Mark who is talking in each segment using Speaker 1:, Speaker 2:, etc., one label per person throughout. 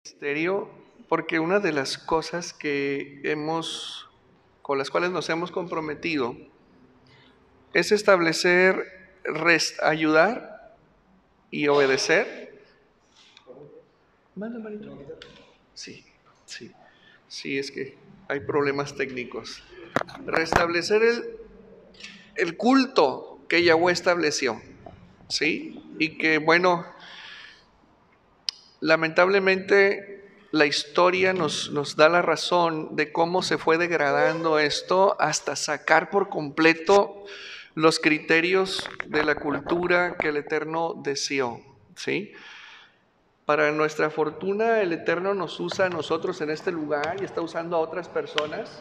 Speaker 1: Ministerio, porque una de las cosas con las cuales nos hemos comprometido es establecer, ayudar y obedecer. Manda, manito. Sí, sí, sí, es que hay problemas técnicos. Restablecer el culto que Yahweh estableció, ¿sí? Y que, bueno, lamentablemente la historia nos da la razón de cómo se fue degradando esto hasta sacar por completo los criterios de la cultura que el Eterno deseó, ¿sí? Para nuestra fortuna, el Eterno nos usa a nosotros en este lugar y está usando a otras personas,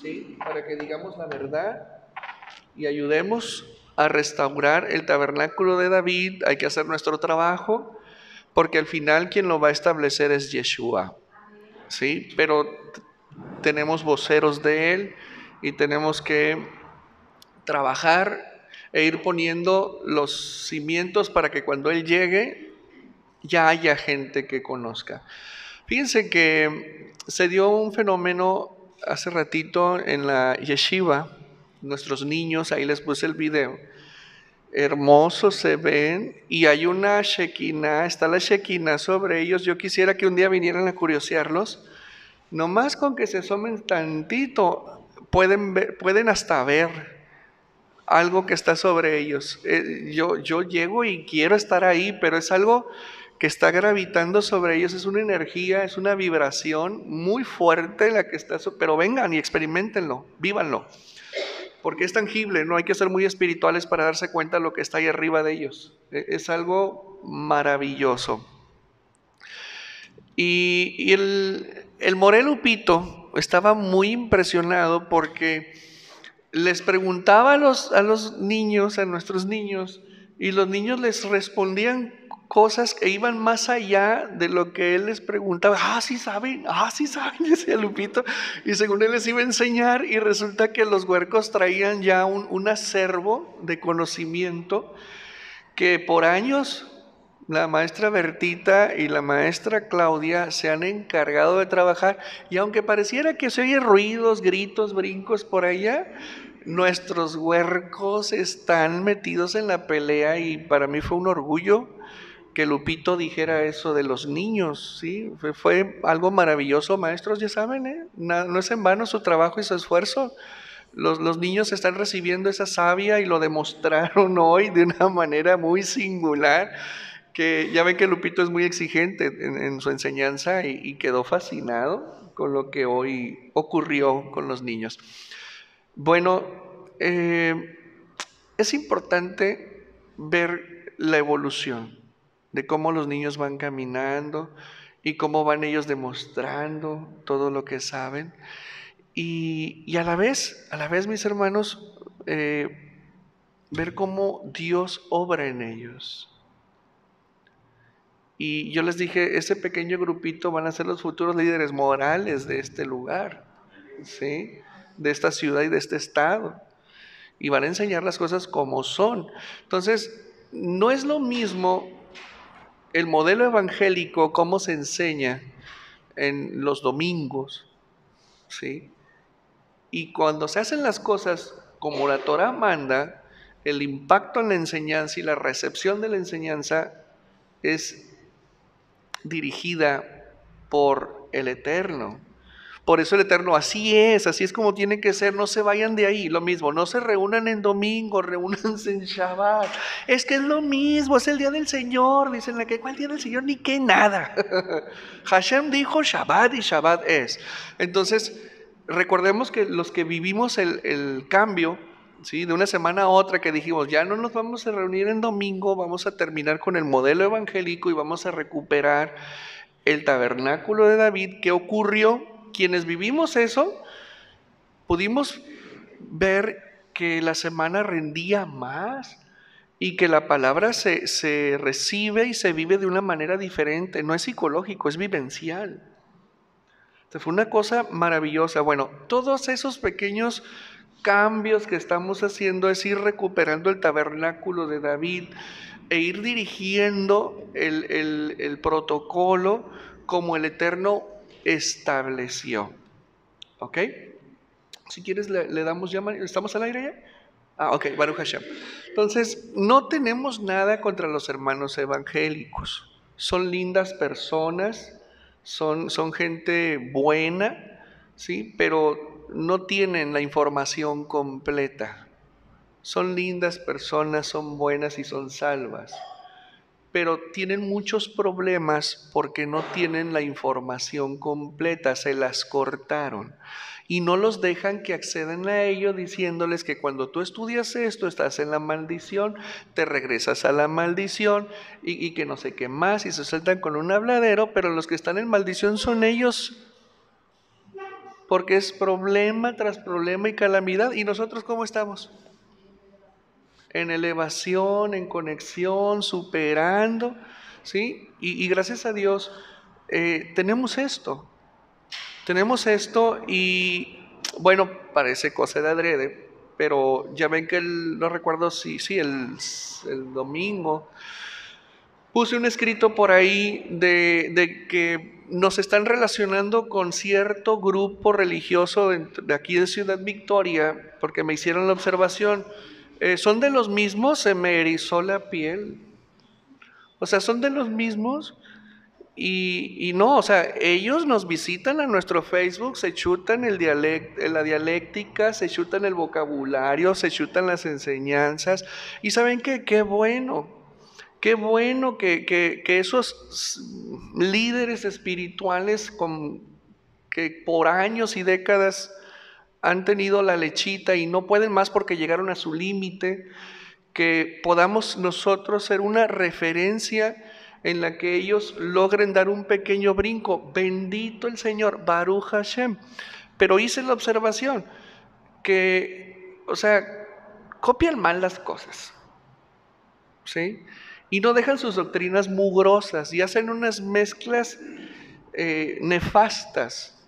Speaker 1: ¿sí? Para que digamos la verdad y ayudemos a restaurar el tabernáculo de David. Hay que hacer nuestro trabajo, porque al final quien lo va a establecer es Yeshua, ¿sí? Pero tenemos voceros de él y tenemos que trabajar e ir poniendo los cimientos para que cuando él llegue ya haya gente que conozca. Fíjense que se dio un fenómeno hace ratito en la yeshiva. Nuestros niños, ahí les puse el video, hermosos se ven, y hay una Shekinah, está la Shekinah sobre ellos. Yo quisiera que un día vinieran a curiosearlos. Nomás con que se asomen tantito, pueden hasta ver algo que está sobre ellos. Yo llego y quiero estar ahí, pero es algo que está gravitando sobre ellos, es una energía, es una vibración muy fuerte la que está, pero vengan y experimentenlo, vívanlo, porque es tangible, no hay que ser muy espirituales para darse cuenta de lo que está ahí arriba de ellos. Es algo maravilloso. Y el Morel Lupito estaba muy impresionado porque les preguntaba a los niños, a nuestros niños, y los niños les respondían cosas que iban más allá de lo que él les preguntaba. Sí saben, decía Lupito. Y según él les iba a enseñar, y resulta que los huercos traían ya un acervo de conocimiento que por años la maestra Bertita y la maestra Claudia se han encargado de trabajar, y aunque pareciera que se oye ruidos, gritos, brincos por allá, nuestros huercos están metidos en la pelea, y para mí fue un orgullo que Lupito dijera eso de los niños, ¿sí? Fue algo maravilloso, maestros, ya saben, ¿eh? No es en vano su trabajo y su esfuerzo. Los niños están recibiendo esa savia y lo demostraron hoy de una manera muy singular, que ya ven que Lupito es muy exigente en su enseñanza, y quedó fascinado con lo que hoy ocurrió con los niños. Bueno, es importante ver la evolución de cómo los niños van caminando y cómo van ellos demostrando todo lo que saben. Y a la vez, mis hermanos, ver cómo Dios obra en ellos. Y yo les dije, ese pequeño grupito van a ser los futuros líderes morales de este lugar, ¿sí? De esta ciudad y de este estado. Y van a enseñar las cosas como son. Entonces, no es lo mismo el modelo evangélico, cómo se enseña en los domingos, ¿sí? Y cuando se hacen las cosas como la Torah manda, el impacto en la enseñanza y la recepción de la enseñanza es dirigida por el Eterno. Por eso el Eterno, así es como tiene que ser, no se vayan de ahí. Lo mismo, no se reúnan en domingo, reúnanse en Shabbat. Es que es lo mismo, es el día del Señor. Dicen, ¿cuál día del Señor? Ni que nada. Hashem dijo Shabbat y Shabbat es. Entonces, recordemos que los que vivimos el cambio, ¿sí? De una semana a otra, que dijimos, ya no nos vamos a reunir en domingo, vamos a terminar con el modelo evangélico y vamos a recuperar el tabernáculo de David. ¿Qué ocurrió? Quienes vivimos eso, pudimos ver que la semana rendía más y que la palabra se recibe y se vive de una manera diferente. No es psicológico, es vivencial. Entonces fue una cosa maravillosa. Bueno, todos esos pequeños cambios que estamos haciendo es ir recuperando el tabernáculo de David e ir dirigiendo el protocolo como el Eterno estableció. ¿Ok? Si quieres le damos ya, ¿estamos al aire ya? Ok, Baruch Hashem. Entonces, no tenemos nada contra los hermanos evangélicos. Son lindas personas, son gente buena, ¿sí? Pero no tienen la información completa. Son lindas personas, son buenas y son salvas, pero tienen muchos problemas porque no tienen la información completa, se las cortaron y no los dejan que accedan a ello diciéndoles que cuando tú estudias esto estás en la maldición, te regresas a la maldición y que no sé qué más, y se saltan con un habladero, pero los que están en maldición son ellos, porque es problema tras problema y calamidad. ¿Y nosotros cómo estamos? En elevación, en conexión, superando, ¿sí? Y gracias a Dios tenemos esto y bueno, parece cosa de adrede, pero ya ven que no recuerdo si el domingo puse un escrito por ahí de que nos están relacionando con cierto grupo religioso de aquí de Ciudad Victoria, porque me hicieron la observación. ¿Son de los mismos? Se me erizó la piel. O sea, son de los mismos y no, o sea, ellos nos visitan a nuestro Facebook, se chutan la dialéctica, se chutan el vocabulario, se chutan las enseñanzas. Y ¿saben qué? Qué bueno que esos líderes espirituales que por años y décadas han tenido la lechita y no pueden más porque llegaron a su límite, que podamos nosotros ser una referencia en la que ellos logren dar un pequeño brinco. Bendito el Señor, Baruch Hashem. Pero hice la observación que, o sea, copian mal las cosas, ¿sí? Y no dejan sus doctrinas mugrosas y hacen unas mezclas nefastas,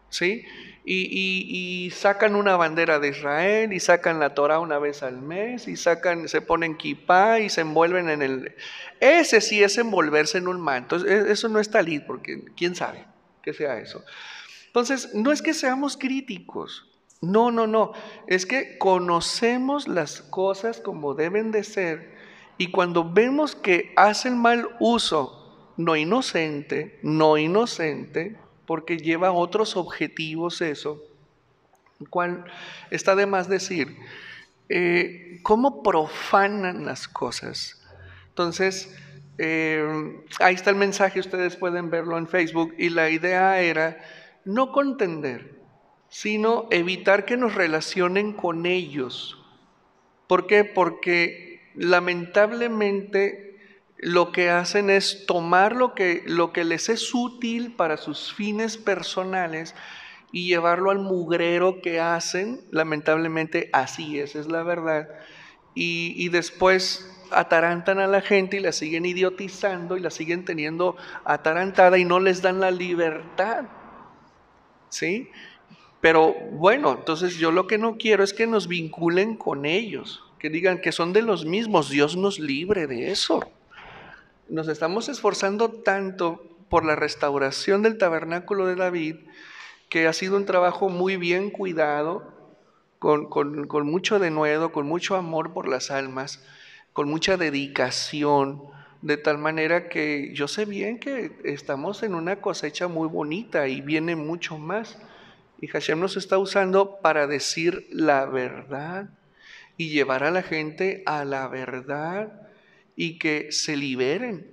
Speaker 1: ¿sí? Y sacan una bandera de Israel y sacan la Torah una vez al mes y se ponen kipá y se envuelven en el... Ese sí es envolverse en un manto, eso no es talit, porque quién sabe que sea eso. Entonces, no es que seamos críticos, no, es que conocemos las cosas como deben de ser y cuando vemos que hacen mal uso, no inocente, porque lleva otros objetivos eso, cual está de más decir, cómo profanan las cosas. Entonces, ahí está el mensaje, ustedes pueden verlo en Facebook, y la idea era no contender, sino evitar que nos relacionen con ellos. ¿Por qué? Porque lamentablemente lo que hacen es tomar lo que les es útil para sus fines personales y llevarlo al mugrero que hacen. Lamentablemente así es la verdad. Y después atarantan a la gente y la siguen idiotizando y la siguen teniendo atarantada y no les dan la libertad, ¿sí? Pero bueno, entonces yo lo que no quiero es que nos vinculen con ellos, que digan que son de los mismos. Dios nos libre de eso. Nos estamos esforzando tanto por la restauración del tabernáculo de David, que ha sido un trabajo muy bien cuidado, con mucho denuedo, con mucho amor por las almas, con mucha dedicación, de tal manera que yo sé bien que estamos en una cosecha muy bonita y viene mucho más. Y Hashem nos está usando para decir la verdad y llevar a la gente a la verdad y que se liberen.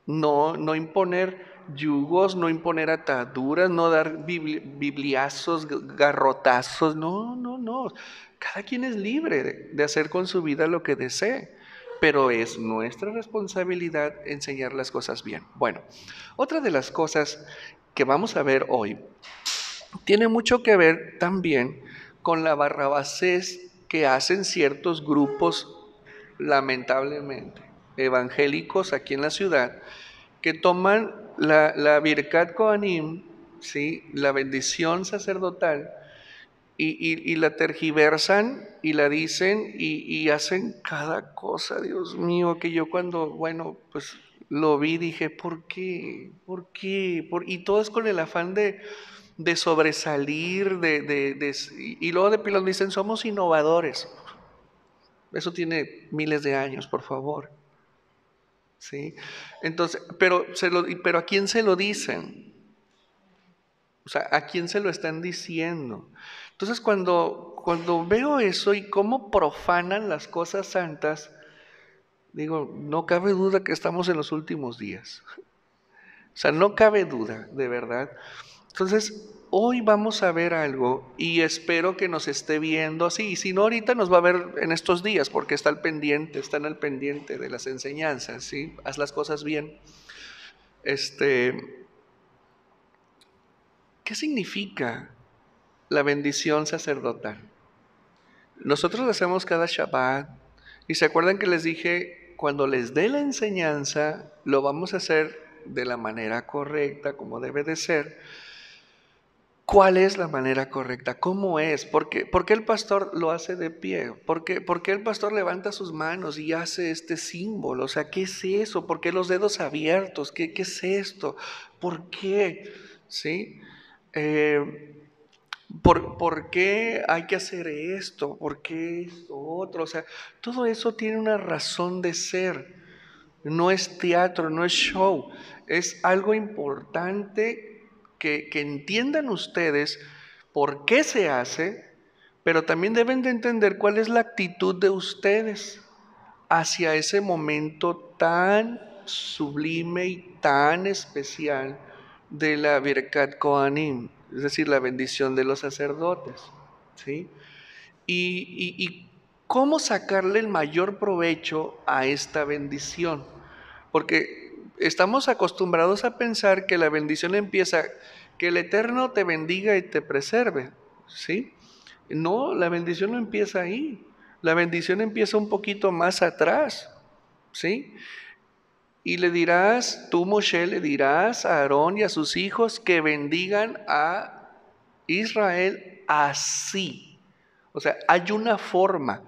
Speaker 1: No imponer yugos, no imponer ataduras, no dar bibliazos, garrotazos. No. Cada quien es libre de hacer con su vida lo que desee, pero es nuestra responsabilidad enseñar las cosas bien. Bueno, otra de las cosas que vamos a ver hoy tiene mucho que ver también con la barrabasés que hacen ciertos grupos, lamentablemente, evangélicos aquí en la ciudad, que toman la Birkat Kohanim, ¿sí?, la bendición sacerdotal, y la tergiversan y la dicen y hacen cada cosa, Dios mío, que yo cuando, bueno, pues lo vi y dije, ¿por qué? ¿Por qué? Y todo es con el afán de sobresalir, y luego de pilón dicen, somos innovadores. Eso tiene miles de años, por favor. ¿Sí? Entonces, pero ¿a quién se lo dicen? O sea, ¿a quién se lo están diciendo? Entonces, cuando veo eso y cómo profanan las cosas santas, digo, no cabe duda que estamos en los últimos días. O sea, no cabe duda, de verdad. Entonces, hoy vamos a ver algo y espero que nos esté viendo así. Y si no, ahorita nos va a ver en estos días porque está en el pendiente de las enseñanzas, ¿sí? Haz las cosas bien. ¿Qué significa la bendición sacerdotal? Nosotros lo hacemos cada Shabbat y se acuerdan que les dije, cuando les dé la enseñanza, lo vamos a hacer de la manera correcta, como debe de ser. ¿Cuál es la manera correcta? ¿Cómo es? ¿Por qué el pastor lo hace de pie? ¿Por qué el pastor levanta sus manos y hace este símbolo? O sea, ¿qué es eso? ¿Por qué los dedos abiertos? ¿Qué es esto? ¿Por qué? ¿Sí? ¿Por qué hay que hacer esto? ¿Por qué esto otro? O sea, todo eso tiene una razón de ser. No es teatro, no es show. Es algo importante que entiendan ustedes por qué se hace, pero también deben de entender cuál es la actitud de ustedes hacia ese momento tan sublime y tan especial de la Birkat Kohanim, es decir, la bendición de los sacerdotes, ¿sí? Y cómo sacarle el mayor provecho a esta bendición, porque estamos acostumbrados a pensar que la bendición empieza, que el Eterno te bendiga y te preserve, ¿sí? No, la bendición no empieza ahí. La bendición empieza un poquito más atrás, ¿sí? Y le dirás, tú Moshe, le dirás a Aarón y a sus hijos que bendigan a Israel así. O sea, hay una forma,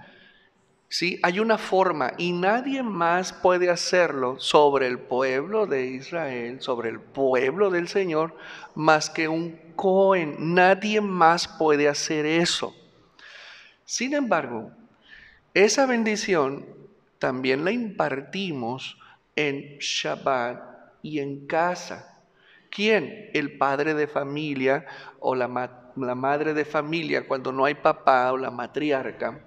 Speaker 1: ¿sí? Hay una forma y nadie más puede hacerlo sobre el pueblo de Israel, sobre el pueblo del Señor, más que un Cohen. Nadie más puede hacer eso. Sin embargo, esa bendición también la impartimos en Shabbat y en casa. ¿Quién? El padre de familia o la madre de familia cuando no hay papá o la matriarca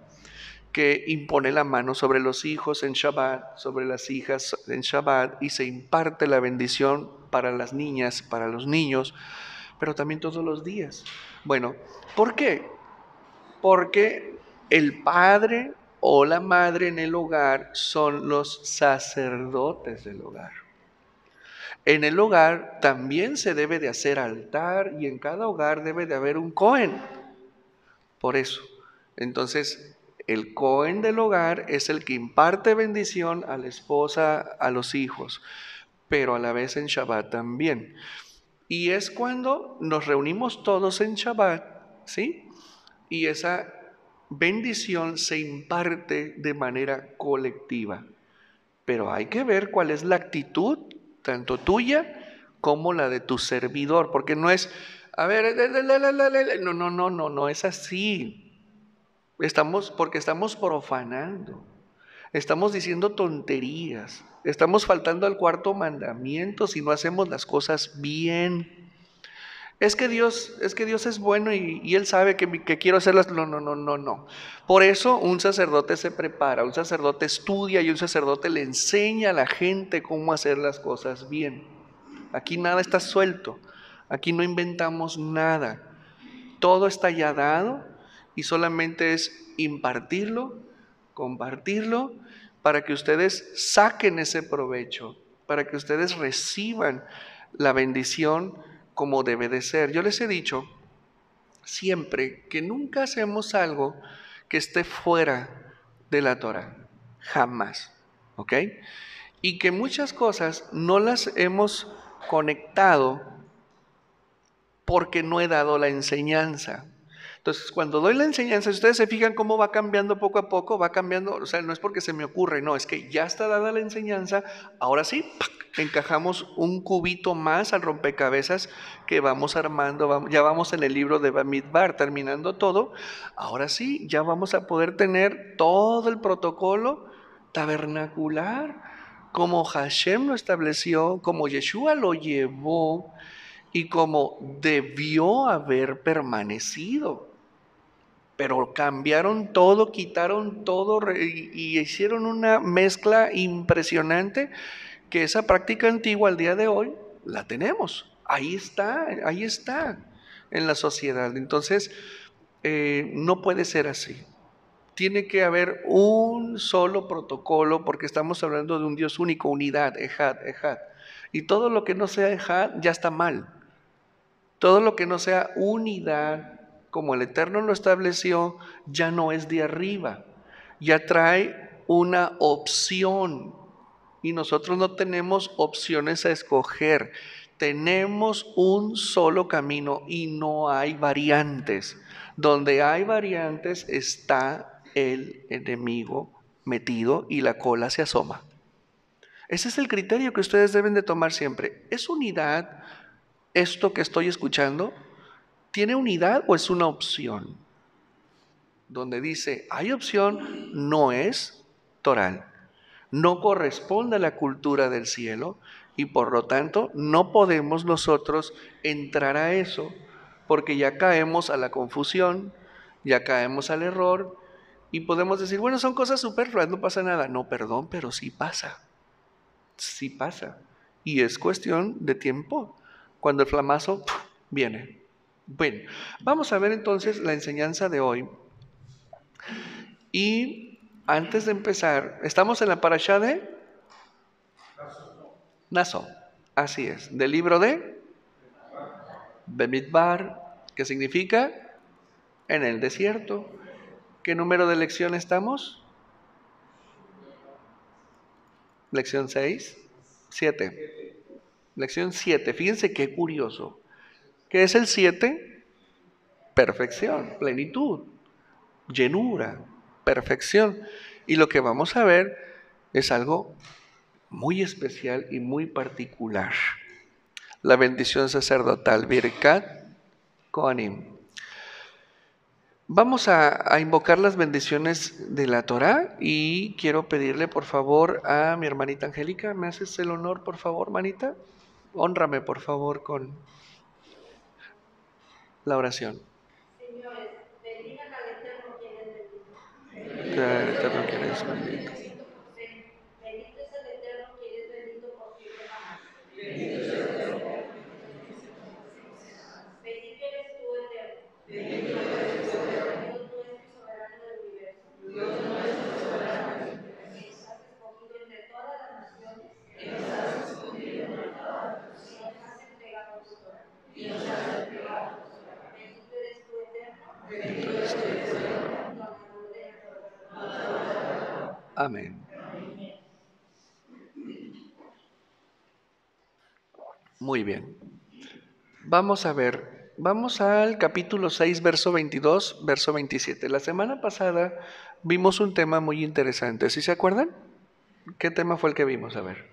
Speaker 1: que impone la mano sobre los hijos en Shabbat, sobre las hijas en Shabbat y se imparte la bendición para las niñas, para los niños, pero también todos los días. Bueno, ¿por qué? Porque el padre o la madre en el hogar son los sacerdotes del hogar. En el hogar también se debe de hacer altar y en cada hogar debe de haber un Cohen. Por eso, entonces, el Cohen del hogar es el que imparte bendición a la esposa, a los hijos, pero a la vez en Shabbat también. Y es cuando nos reunimos todos en Shabbat, ¿sí? Y esa bendición se imparte de manera colectiva. Pero hay que ver cuál es la actitud, tanto tuya como la de tu servidor, porque no es, a ver, no es así. Porque estamos profanando, estamos diciendo tonterías, estamos faltando al cuarto mandamiento si no hacemos las cosas bien. Es que Dios es bueno y Él sabe que quiero hacerlas. No. Por eso un sacerdote se prepara, un sacerdote estudia y un sacerdote le enseña a la gente cómo hacer las cosas bien. Aquí nada está suelto, aquí no inventamos nada. Todo está ya dado y solamente es impartirlo, compartirlo, para que ustedes saquen ese provecho, para que ustedes reciban la bendición como debe de ser. Yo les he dicho siempre que nunca hacemos algo que esté fuera de la Torah, jamás, ¿ok? Y que muchas cosas no las hemos conectado porque no he dado la enseñanza. Entonces, cuando doy la enseñanza, si ustedes se fijan cómo va cambiando poco a poco, va cambiando, o sea, no es porque se me ocurre, no, es que ya está dada la enseñanza, ahora sí, ¡pac!, encajamos un cubito más al rompecabezas que vamos armando, ya vamos en el libro de Bamidbar, terminando todo, ahora sí, ya vamos a poder tener todo el protocolo tabernacular, como Hashem lo estableció, como Yeshua lo llevó y como debió haber permanecido. Pero cambiaron todo, quitaron todo y hicieron una mezcla impresionante que esa práctica antigua al día de hoy la tenemos. Ahí está en la sociedad. Entonces, no puede ser así. Tiene que haber un solo protocolo porque estamos hablando de un Dios único, unidad, Ejad. Y todo lo que no sea Ejad ya está mal. Todo lo que no sea unidad, como el Eterno lo estableció, ya no es de arriba, ya trae una opción y nosotros no tenemos opciones a escoger. Tenemos un solo camino y no hay variantes. Donde hay variantes está el enemigo metido y la cola se asoma. Ese es el criterio que ustedes deben de tomar siempre. ¿Es unidad esto que estoy escuchando? ¿Tiene unidad o es una opción? Donde dice, hay opción, no es toral. No corresponde a la cultura del cielo y por lo tanto no podemos nosotros entrar a eso porque ya caemos a la confusión, ya caemos al error y podemos decir, bueno, son cosas superfluas, no pasa nada. No, perdón, pero sí pasa. Sí pasa. Y es cuestión de tiempo. Cuando el flamazo viene. Bueno, vamos a ver entonces la enseñanza de hoy. Y antes de empezar, estamos en la parashá de Naso. Así es, del libro de Bamidbar, que significa en el desierto. ¿Qué número de lección estamos? Lección 6, 7. Lección 7. Fíjense qué curioso. ¿Qué es el 7? Perfección, plenitud, llenura, perfección. Y lo que vamos a ver es algo muy especial y muy particular. La bendición sacerdotal, Birkat Kohanim. Vamos a invocar las bendiciones de la Torá y quiero pedirle por favor a mi hermanita Angélica, ¿me haces el honor por favor, manita? Hónrame por favor con la oración.
Speaker 2: Señores, bendigan al Eterno quien es bendito.
Speaker 1: El Eterno quien es bendito.
Speaker 2: Bendito es el Eterno quien es bendito por siempre jamás. Bendito eres tú, Eterno. Dios nuestro y soberano del universo. Que nos has escogido entre todas las naciones. Y nos has entregado tu Torah. Bendito eres tú, Eterno. Donador de la Torah.
Speaker 1: Amén. Muy bien. Vamos a ver, vamos al capítulo 6, verso 22, verso 27. La semana pasada vimos un tema muy interesante, ¿sí se acuerdan? ¿Qué tema fue el que vimos? A ver.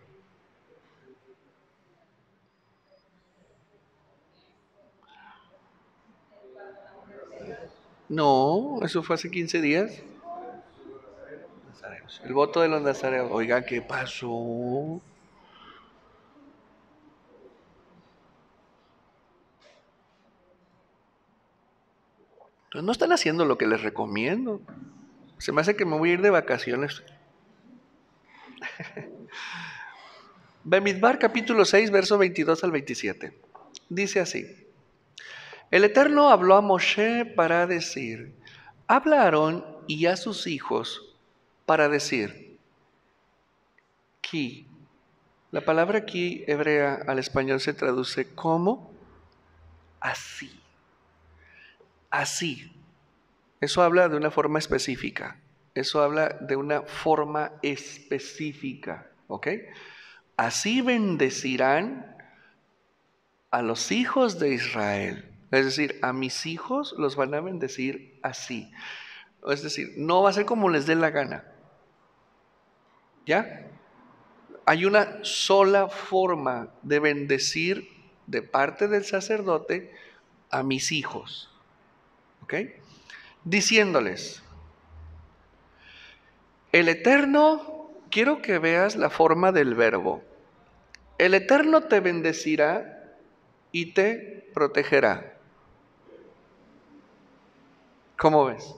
Speaker 1: No, eso fue hace 15 días. El voto de los nazareos. Oiga, ¿qué pasó? Entonces, no están haciendo lo que les recomiendo. Se me hace que me voy a ir de vacaciones. Bamidbar capítulo 6, verso 22 al 27. Dice así. El Eterno habló a Moshe para decir, habla a Aarón y a sus hijos para decir, ki. La palabra ki hebrea al español se traduce como así. Así. Eso habla de una forma específica. Eso habla de una forma específica. ¿Ok? Así bendecirán a los hijos de Israel. Es decir, a mis hijos los van a bendecir así. Es decir, no va a ser como les dé la gana. ¿Ya? Hay una sola forma de bendecir de parte del sacerdote a mis hijos. ¿Ok? Diciéndoles, el Eterno, quiero que veas la forma del verbo. El Eterno te bendecirá y te protegerá. ¿Cómo ves?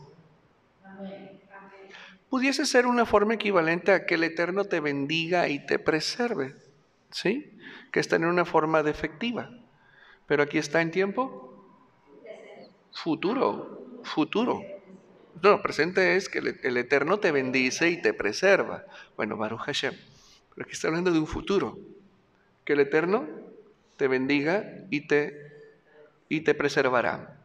Speaker 1: Pudiese ser una forma equivalente a que el Eterno te bendiga y te preserve, ¿sí? Que está en una forma defectiva. Pero aquí está en tiempo futuro, futuro. No, presente es que el Eterno te bendice y te preserva. Bueno, Baruch Hashem. Pero aquí está hablando de un futuro. Que el Eterno te bendiga y te preservará.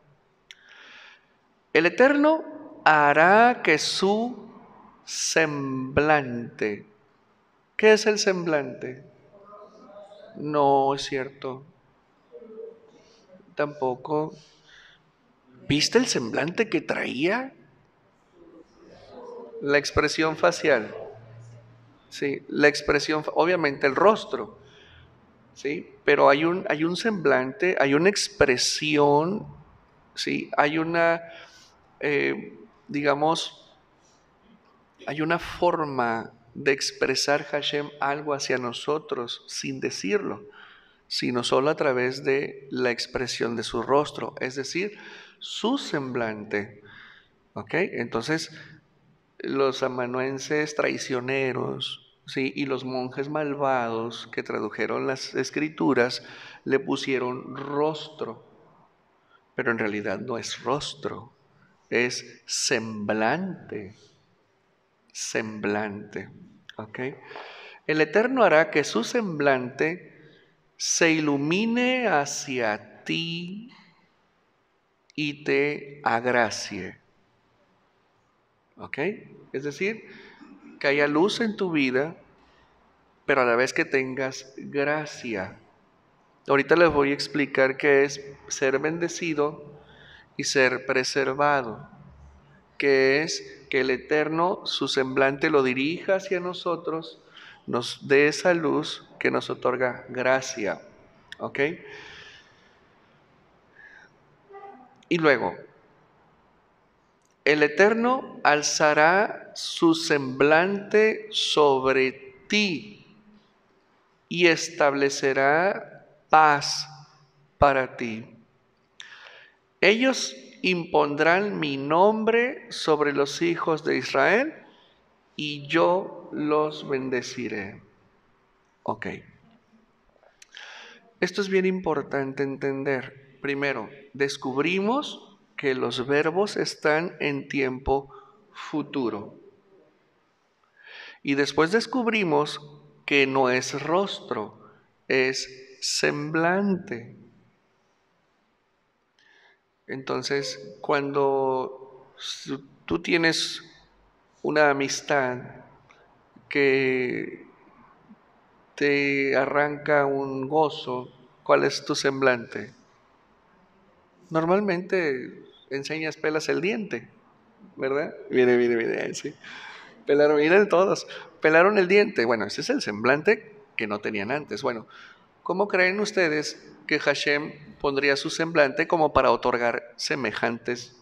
Speaker 1: El Eterno hará que su semblante. ¿Qué es el semblante? No es cierto. Tampoco. ¿Viste el semblante que traía? La expresión facial. Sí, la expresión, obviamente el rostro. Sí, pero hay un semblante, hay una expresión, sí, hay una, digamos, hay una forma de expresar Hashem algo hacia nosotros sin decirlo, sino solo a través de la expresión de su rostro, es decir, su semblante. ¿Ok? Entonces, los amanuenses traicioneros, ¿sí? Y los monjes malvados que tradujeron las escrituras le pusieron rostro, pero en realidad no es rostro, es semblante, semblante. ¿Ok? El Eterno hará que su semblante se ilumine hacia ti y te agracie. ¿Ok? Es decir, que haya luz en tu vida, pero a la vez que tengas gracia. Ahorita les voy a explicar qué es ser bendecido y ser preservado, que es que el Eterno, su semblante lo dirija hacia nosotros, nos dé esa luz que nos otorga gracia. ¿Ok? Y luego, el Eterno alzará su semblante sobre ti y establecerá paz para ti. Ellos impondrán mi nombre sobre los hijos de Israel y yo los bendeciré. Ok. Esto es bien importante entender. Primero, descubrimos que los verbos están en tiempo futuro. Y después descubrimos que no es rostro, es semblante. Entonces, cuando tú tienes una amistad que te arranca un gozo, ¿cuál es tu semblante? Normalmente enseñas, pelas el diente, ¿verdad? Mire, sí. Pelaron, miren todos, pelaron el diente. Bueno, ese es el semblante que no tenían antes. Bueno, ¿cómo creen ustedes que Hashem pondría su semblante como para otorgar semejantes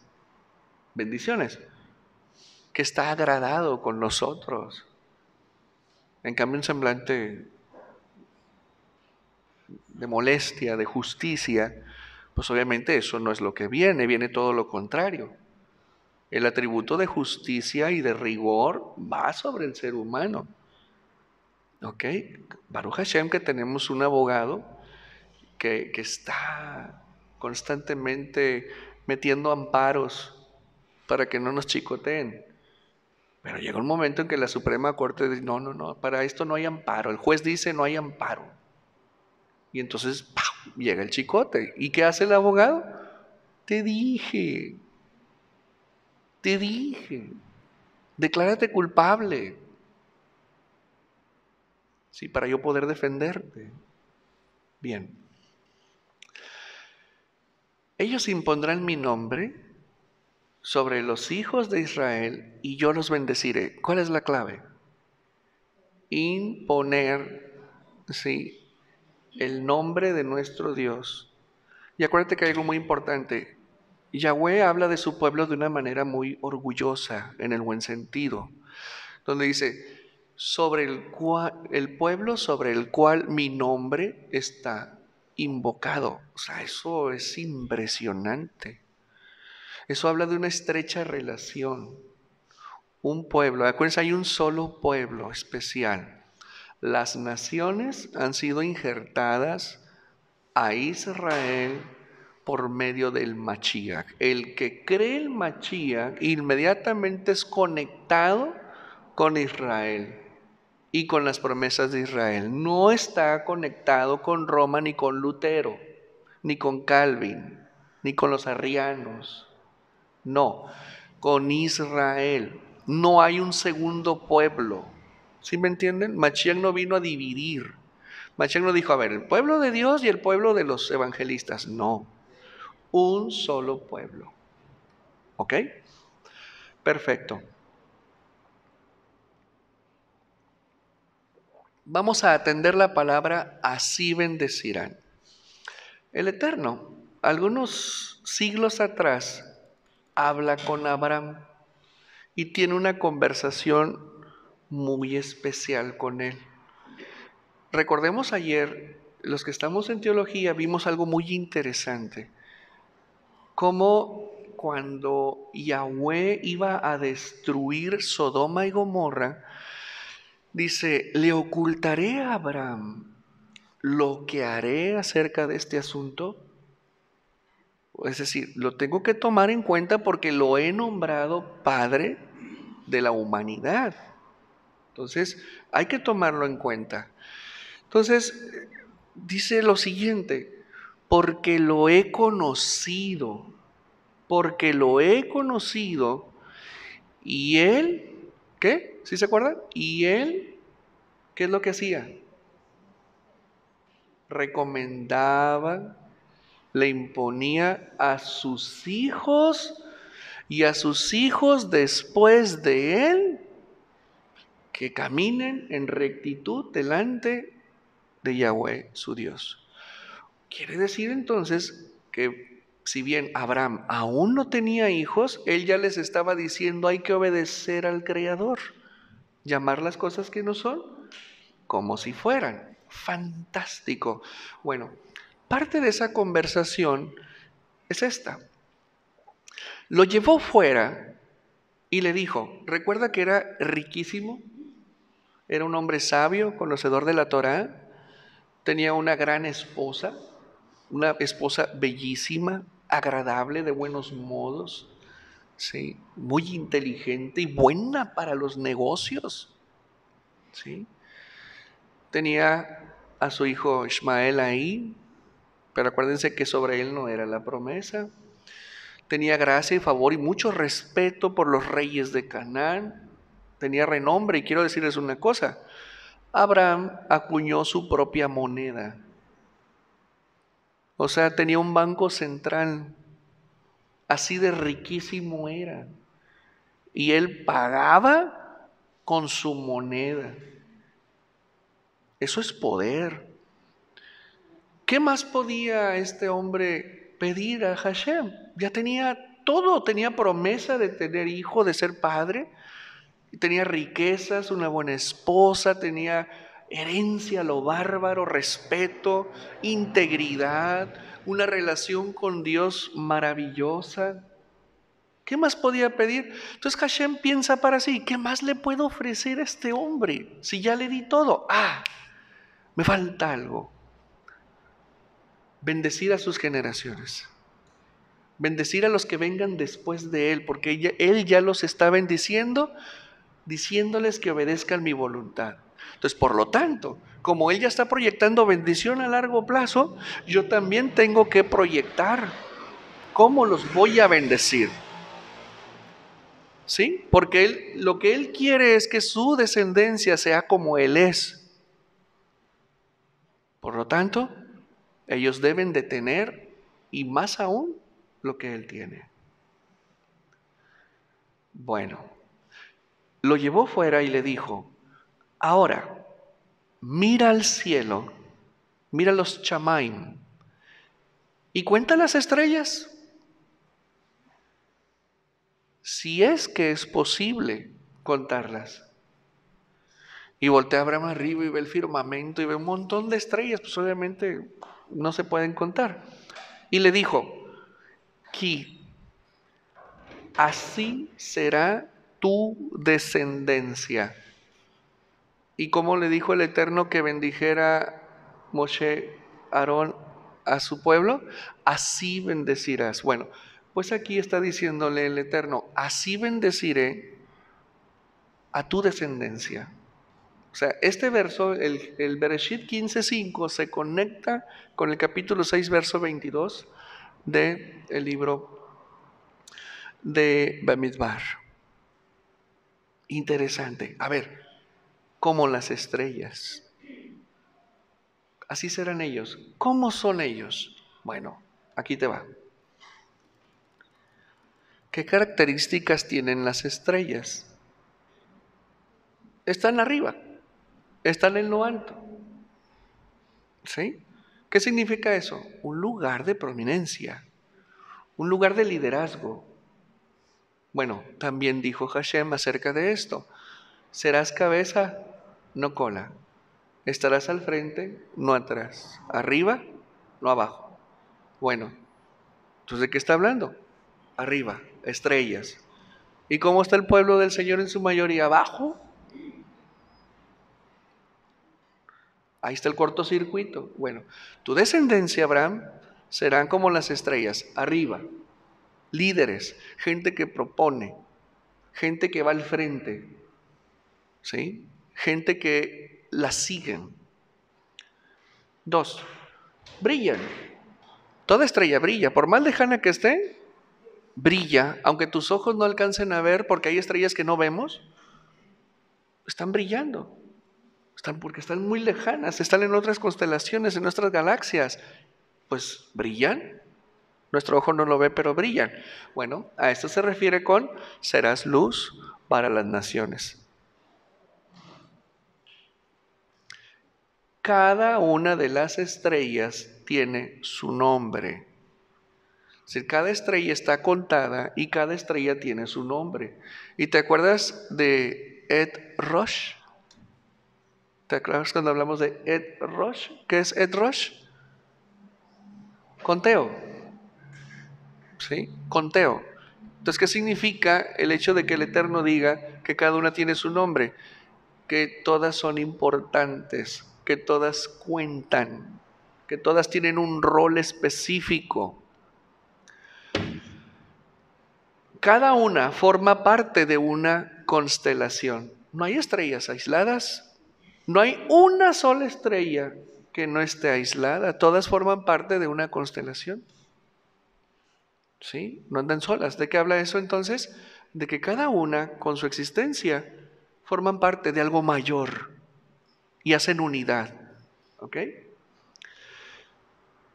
Speaker 1: bendiciones? Que está agradado con nosotros. En cambio, un semblante de molestia, de justicia, pues obviamente eso no es lo que viene todo lo contrario. El atributo de justicia y de rigor va sobre el ser humano. ¿Ok? Baruch Hashem, que tenemos un abogado que está constantemente metiendo amparos para que no nos chicoteen. Pero llega un momento en que la Suprema Corte dice, no, para esto no hay amparo. El juez dice no hay amparo. Y entonces ¡pau!, llega el chicote. ¿Y qué hace el abogado? Te dije, declárate culpable. Sí, para yo poder defenderte. Bien. ellos impondrán mi nombre sobre los hijos de Israel y yo los bendeciré. ¿Cuál es la clave? Imponer, sí, el nombre de nuestro Dios. Y acuérdate que hay algo muy importante. Yahweh habla de su pueblo de una manera muy orgullosa, en el buen sentido, donde dice, el pueblo sobre el cual mi nombre está invocado. O sea, eso es impresionante. Eso habla de una estrecha relación. Un pueblo, acuérdense, hay un solo pueblo especial. Las naciones han sido injertadas a Israel por medio del Mashiach. El que cree el Mashiach inmediatamente es conectado con Israel y con las promesas de Israel. No está conectado con Roma, ni con Lutero, ni con Calvin, ni con los arrianos. No, con Israel. No hay un segundo pueblo. ¿Sí me entienden? Mashiach no vino a dividir. Mashiach no dijo, a ver, el pueblo de Dios y el pueblo de los evangelistas. No, un solo pueblo. ¿Ok? Perfecto. Vamos a atender la palabra así bendecirán. El Eterno, algunos siglos atrás, habla con Abraham y tiene una conversación muy especial con él. Recordemos ayer, los que estamos en teología, vimos algo muy interesante. Cómo cuando Yahweh iba a destruir Sodoma y Gomorra, dice, le ocultaré a Abraham lo que haré acerca de este asunto. Es decir, lo tengo que tomar en cuenta porque lo he nombrado Padre de la humanidad. Entonces, hay que tomarlo en cuenta. Entonces, dice lo siguiente, porque lo he conocido, y él, ¿qué? ¿Sí se acuerdan? Y él, ¿qué es lo que hacía? Recomendaba, le imponía a sus hijos y a sus hijos después de él que caminen en rectitud delante de Yahweh, su Dios. Quiere decir entonces que si bien Abraham aún no tenía hijos, él ya les estaba diciendo hay que obedecer al Creador, llamar las cosas que no son como si fueran. Fantástico. Bueno, parte de esa conversación es esta. Lo llevó fuera y le dijo, recuerda que era riquísimo, era un hombre sabio, conocedor de la Torá, tenía una gran esposa, una esposa bellísima, agradable, de buenos modos, ¿sí? Muy inteligente y buena para los negocios, ¿sí? Tenía a su hijo Ismael ahí, pero acuérdense que sobre él no era la promesa. Tenía gracia y favor y mucho respeto por los reyes de Canaán. Tenía renombre y quiero decirles una cosa. Abraham acuñó su propia moneda. O sea, tenía un banco central. Así de riquísimo era. Y él pagaba con su moneda. Eso es poder. ¿Qué más podía este hombre pedir a Hashem? Ya tenía todo, tenía promesa de tener hijo, de ser padre, tenía riquezas, una buena esposa, tenía herencia a lo bárbaro, respeto, integridad, una relación con Dios maravillosa. ¿Qué más podía pedir? Entonces Hashem piensa para sí, ¿qué más le puedo ofrecer a este hombre? Si ya le di todo. Me falta algo. Bendecir a sus generaciones. Bendecir a los que vengan después de él, porque él ya los está bendiciendo, diciéndoles que obedezcan mi voluntad. Entonces, por lo tanto, como él ya está proyectando bendición a largo plazo, yo también tengo que proyectar cómo los voy a bendecir. ¿Sí? Porque lo que él quiere es que su descendencia sea como él es. Por lo tanto, ellos deben de tener, y más aún, lo que él tiene. Bueno, lo llevó fuera y le dijo, ahora, mira al cielo, mira los chamaim y cuenta las estrellas. Si es que es posible contarlas. Y voltea Abraham arriba y ve el firmamento y ve un montón de estrellas, pues obviamente no se pueden contar. Y le dijo, Ki, así será tu descendencia. ¿Y cómo le dijo el Eterno que bendijera Moshe, Aarón a su pueblo? Así bendecirás. Bueno, pues aquí está diciéndole el Eterno, así bendeciré a tu descendencia. O sea, este verso, el Bereshit 15:5, se conecta con el capítulo 6, verso 22 del libro de Bamidbar. Interesante. A ver, como las estrellas. Así serán ellos. ¿Cómo son ellos? Bueno, aquí te va. ¿Qué características tienen las estrellas? Están arriba, están en lo alto. ¿Sí? ¿Qué significa eso? Un lugar de prominencia, un lugar de liderazgo. Bueno, también dijo Hashem acerca de esto, serás cabeza, no cola. Estarás al frente, no atrás. Arriba, no abajo. Bueno, entonces ¿de qué está hablando? Arriba, estrellas. ¿Y cómo está el pueblo del Señor en su mayoría? Abajo. Ahí está el cortocircuito. Bueno, tu descendencia, Abraham, serán como las estrellas, arriba. Líderes, gente que propone, gente que va al frente, ¿sí? Gente que la siguen. 2, brillan. Toda estrella brilla, por más lejana que esté, brilla, aunque tus ojos no alcancen a ver, porque hay estrellas que no vemos, están brillando. Porque están muy lejanas, están en otras constelaciones, en nuestras galaxias. Pues brillan. Nuestro ojo no lo ve, pero brillan. Bueno, a esto se refiere con serás luz para las naciones. Cada una de las estrellas tiene su nombre. Es decir, cada estrella está contada y cada estrella tiene su nombre. ¿Y te acuerdas de Et Rosh? ¿Te acuerdas cuando hablamos de Et Rosh? ¿Qué es Et Rosh? Conteo. ¿Sí? Conteo. Entonces, ¿qué significa el hecho de que el Eterno diga que cada una tiene su nombre? Que todas son importantes, que todas cuentan, que todas tienen un rol específico. Cada una forma parte de una constelación. No hay estrellas aisladas, no hay una sola estrella que no esté aislada, todas forman parte de una constelación. ¿Sí? No andan solas. ¿De qué habla eso entonces? De que cada una, con su existencia, forman parte de algo mayor y hacen unidad. ¿Ok?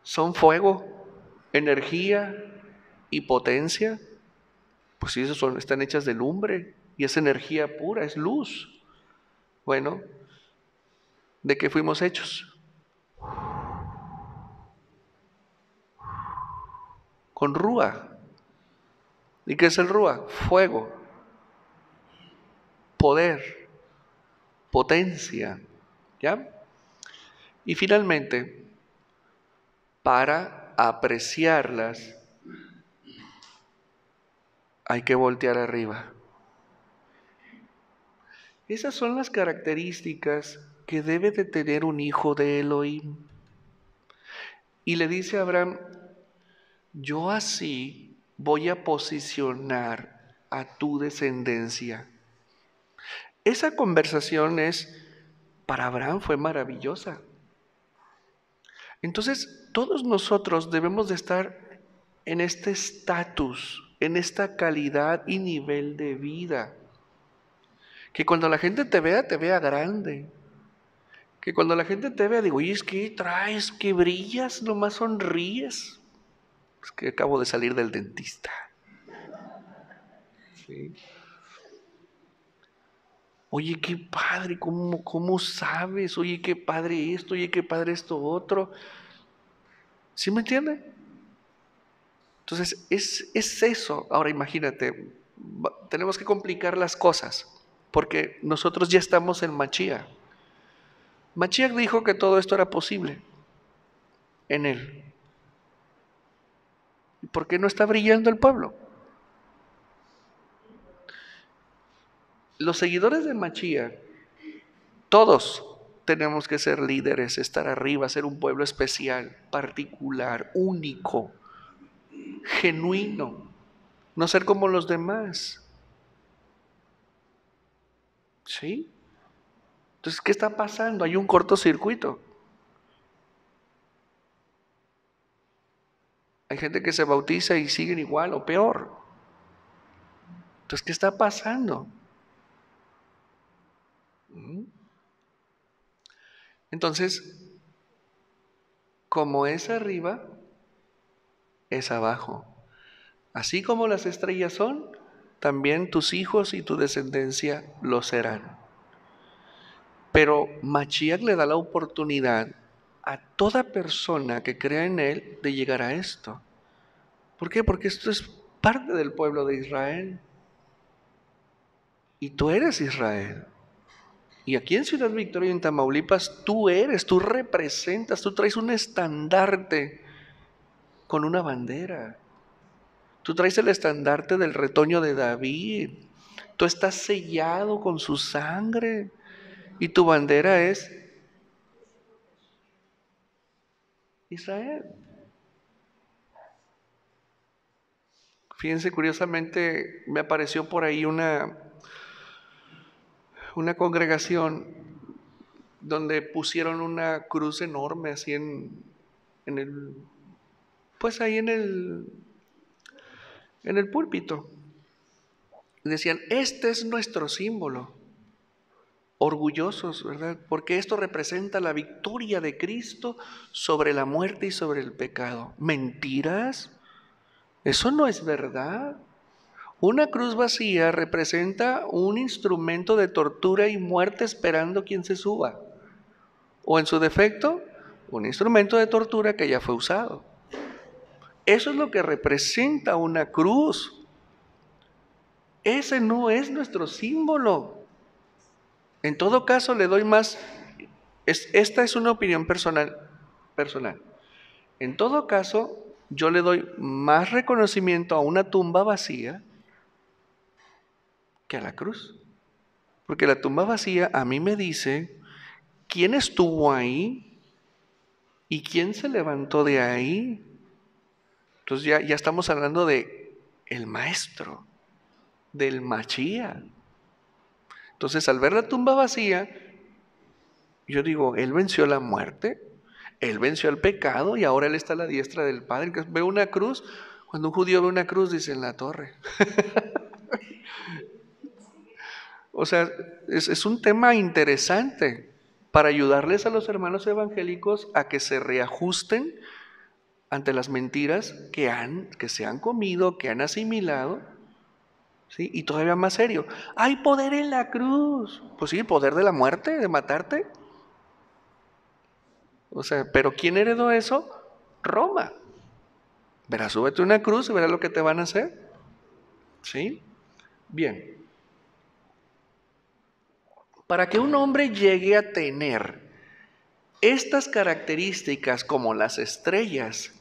Speaker 1: Son fuego, energía y potencia. Pues sí, están hechas de lumbre y es energía pura, es luz. Bueno, ¿de qué fuimos hechos? Con rúa. ¿Y qué es el rúa? Fuego, poder, potencia. ¿Ya? Y finalmente, para apreciarlas, hay que voltear arriba. Esas son las características que debe de tener un hijo de Elohim. Y le dice a Abraham, yo así voy a posicionar a tu descendencia. Esa conversación para Abraham fue maravillosa. Entonces, todos nosotros debemos de estar en este estatus, en esta calidad y nivel de vida. Que cuando la gente te vea grande. Que cuando la gente te vea, digo, oye, es que traes, que brillas, nomás sonríes. que acabo de salir del dentista. ¿Sí? Oye, qué padre, ¿cómo sabes? Oye, qué padre esto, oye, qué padre esto otro. ¿Sí me entiende? Entonces, es eso. Ahora imagínate, tenemos que complicar las cosas, porque nosotros ya estamos en Mashiach. Mashiach dijo que todo esto era posible en él. ¿Y por qué no está brillando el pueblo? Los seguidores de Mashiach, todos tenemos que ser líderes, estar arriba, ser un pueblo especial, particular, único, genuino, no ser como los demás. ¿Sí? Entonces, ¿qué está pasando? Hay un cortocircuito. Hay gente que se bautiza y siguen igual o peor. Entonces, ¿qué está pasando? Entonces, como es arriba, es abajo. Así como las estrellas son, también tus hijos y tu descendencia lo serán. Pero Mashiach le da la oportunidad a toda persona que crea en él de llegar a esto. ¿Por qué? Porque esto es parte del pueblo de Israel. Y tú eres Israel. Y aquí en Ciudad Victoria, en Tamaulipas, tú representas, tú traes un estandarte con una bandera. Tú traes el estandarte del retoño de David. Tú estás sellado con su sangre. Y tu bandera es Israel. Fíjense, curiosamente me apareció por ahí una congregación donde pusieron una cruz enorme así en el, pues ahí en el púlpito. Y decían, este es nuestro símbolo. Orgullosos, ¿verdad? Porque esto representa la victoria de Cristo sobre la muerte y sobre el pecado. ¿Mentiras? Eso no es verdad. Una cruz vacía representa un instrumento de tortura y muerte esperando quien se suba. O en su defecto, un instrumento de tortura que ya fue usado. Eso es lo que representa una cruz. Ese no es nuestro símbolo. En todo caso, le doy más. Esta es una opinión personal. En todo caso, yo le doy más reconocimiento a una tumba vacía que a la cruz. Porque la tumba vacía a mí me dice quién estuvo ahí y quién se levantó de ahí. Entonces ya estamos hablando de el maestro, del Mashiach. Entonces al ver la tumba vacía, yo digo, él venció la muerte, él venció el pecado y ahora él está a la diestra del Padre. Veo una cruz, cuando un judío ve una cruz dice en la torre. O sea, es un tema interesante para ayudarles a los hermanos evangélicos a que se reajusten ante las mentiras que se han comido, que han asimilado, ¿sí? Y todavía más serio, hay poder en la cruz. Pues sí, el poder de la muerte, de matarte. O sea, ¿pero quién heredó eso? Roma. Verás, súbete una cruz y verás lo que te van a hacer. ¿Sí? Bien. Para que un hombre llegue a tener estas características como las estrellas,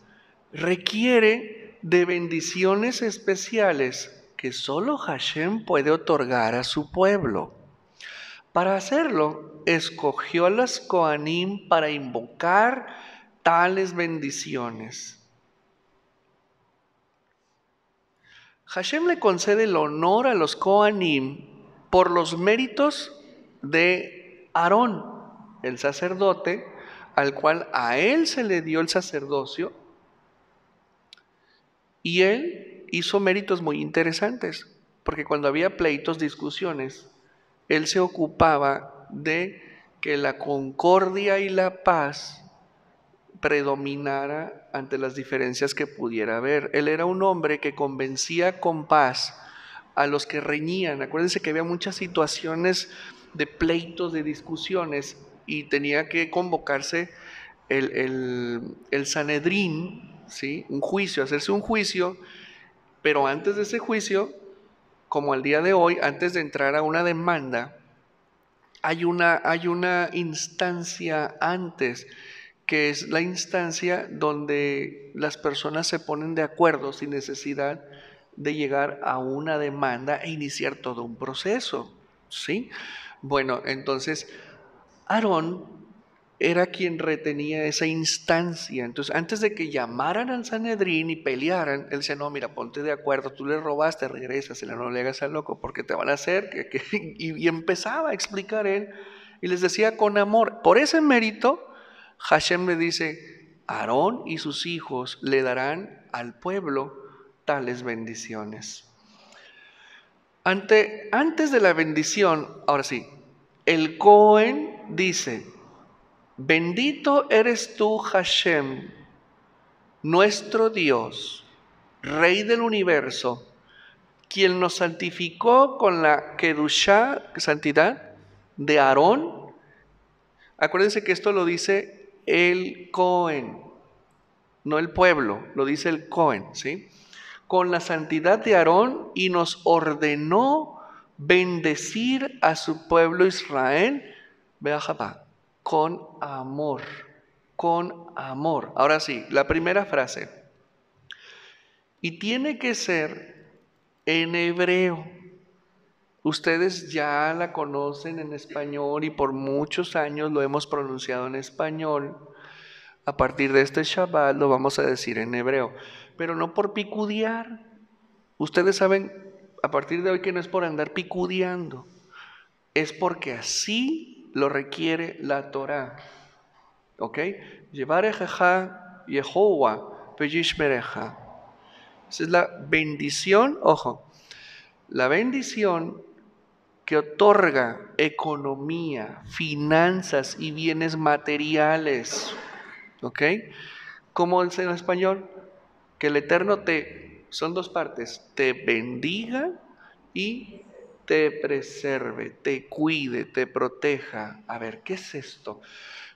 Speaker 1: requiere de bendiciones especiales que solo Hashem puede otorgar a su pueblo. Para hacerlo, escogió a los Kohanim para invocar tales bendiciones. Hashem le concede el honor a los Kohanim por los méritos de Aarón, el sacerdote, al cual a él se le dio el sacerdocio, y él hizo méritos muy interesantes, porque cuando había pleitos, discusiones, él se ocupaba de que la concordia y la paz predominara ante las diferencias que pudiera haber. Él era un hombre que convencía con paz a los que reñían. Acuérdense que había muchas situaciones de pleitos, de discusiones, y tenía que convocarse el Sanedrín, ¿sí? Un juicio, hacerse un juicio, pero antes de ese juicio, como al día de hoy, antes de entrar a una demanda, hay una instancia antes, que es la instancia donde las personas se ponen de acuerdo sin necesidad de llegar a una demanda e iniciar todo un proceso, ¿sí? Bueno, entonces Aarón era quien retenía esa instancia. Entonces, antes de que llamaran al Sanedrín y pelearan, él decía, no, mira, ponte de acuerdo, tú le robaste, regrésasela, no le hagas al loco, porque te van a hacer, y empezaba a explicar él, y les decía con amor. Por ese mérito, Hashem le dice, Aarón y sus hijos le darán al pueblo tales bendiciones. Antes de la bendición, ahora sí, el Cohen dice, bendito eres tú, Hashem, nuestro Dios, Rey del universo, quien nos santificó con la Kedushá, santidad, de Aarón. Acuérdense que esto lo dice el Cohen, no el pueblo, lo dice el Cohen, ¿sí? Con la santidad de Aarón, y nos ordenó bendecir a su pueblo Israel, Beajabá, con amor, con amor. Ahora sí, la primera frase. Y tiene que ser en hebreo. Ustedes ya la conocen en español y por muchos años lo hemos pronunciado en español. A partir de este Shabbat lo vamos a decir en hebreo, pero no por picudear. Ustedes saben a partir de hoy que no es por andar picudeando, es porque así lo requiere la Torah. ¿Ok? Yevarejeja Yehová Peyishmereja. Esa es la bendición, ojo, la bendición que otorga economía, finanzas y bienes materiales. ¿Ok? ¿Cómo dice en español? Que el Eterno son dos partes, te bendiga y te preserve, te cuide, te proteja. A ver, ¿qué es esto?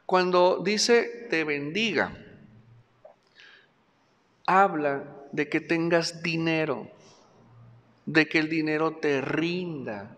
Speaker 1: Cuando dice te bendiga, habla de que tengas dinero, de que el dinero te rinda,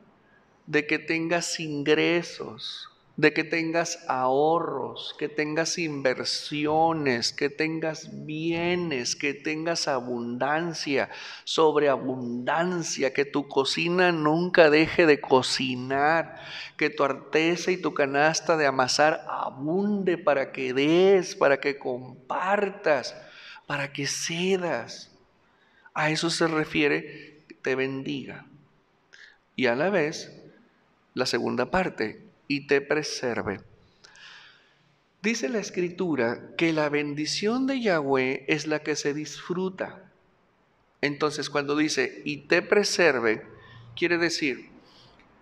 Speaker 1: de que tengas ingresos, de que tengas ahorros, que tengas inversiones, que tengas bienes, que tengas abundancia, sobreabundancia, que tu cocina nunca deje de cocinar, que tu artesa y tu canasta de amasar abunde para que des, para que compartas, para que cedas. A eso se refiere, te bendiga. Y a la vez, la segunda parte, y te preserve. Dice la Escritura que la bendición de Yahweh es la que se disfruta. Entonces, cuando dice, y te preserve, quiere decir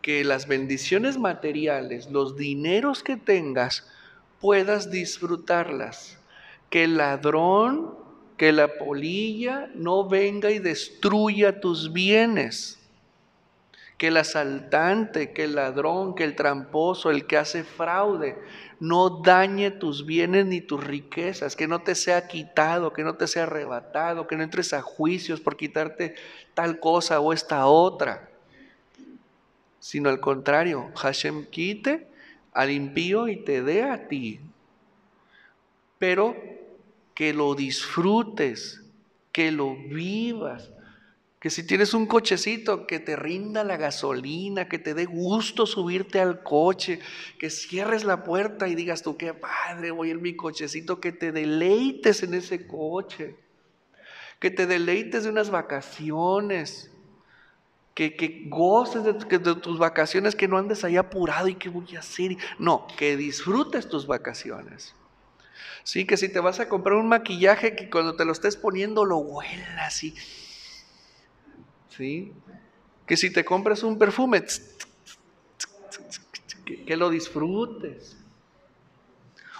Speaker 1: que las bendiciones materiales, los dineros que tengas, puedas disfrutarlas. Que el ladrón, que la polilla no venga y destruya tus bienes. Que el asaltante, que el ladrón, que el tramposo, el que hace fraude, no dañe tus bienes ni tus riquezas, que no te sea quitado, que no te sea arrebatado, que no entres a juicios por quitarte tal cosa o esta otra. Sino al contrario, Hashem quite al impío y te dé a ti. Pero que lo disfrutes, que lo vivas. Que si tienes un cochecito, que te rinda la gasolina, que te dé gusto subirte al coche, que cierres la puerta y digas tú, qué padre, voy en mi cochecito, que te deleites en ese coche, que te deleites de unas vacaciones, que goces de tus vacaciones, que no andes ahí apurado y qué voy a hacer. No, que disfrutes tus vacaciones. Sí, que si te vas a comprar un maquillaje, que cuando te lo estés poniendo lo huelas y... ¿sí? Que si te compras un perfume, que lo disfrutes.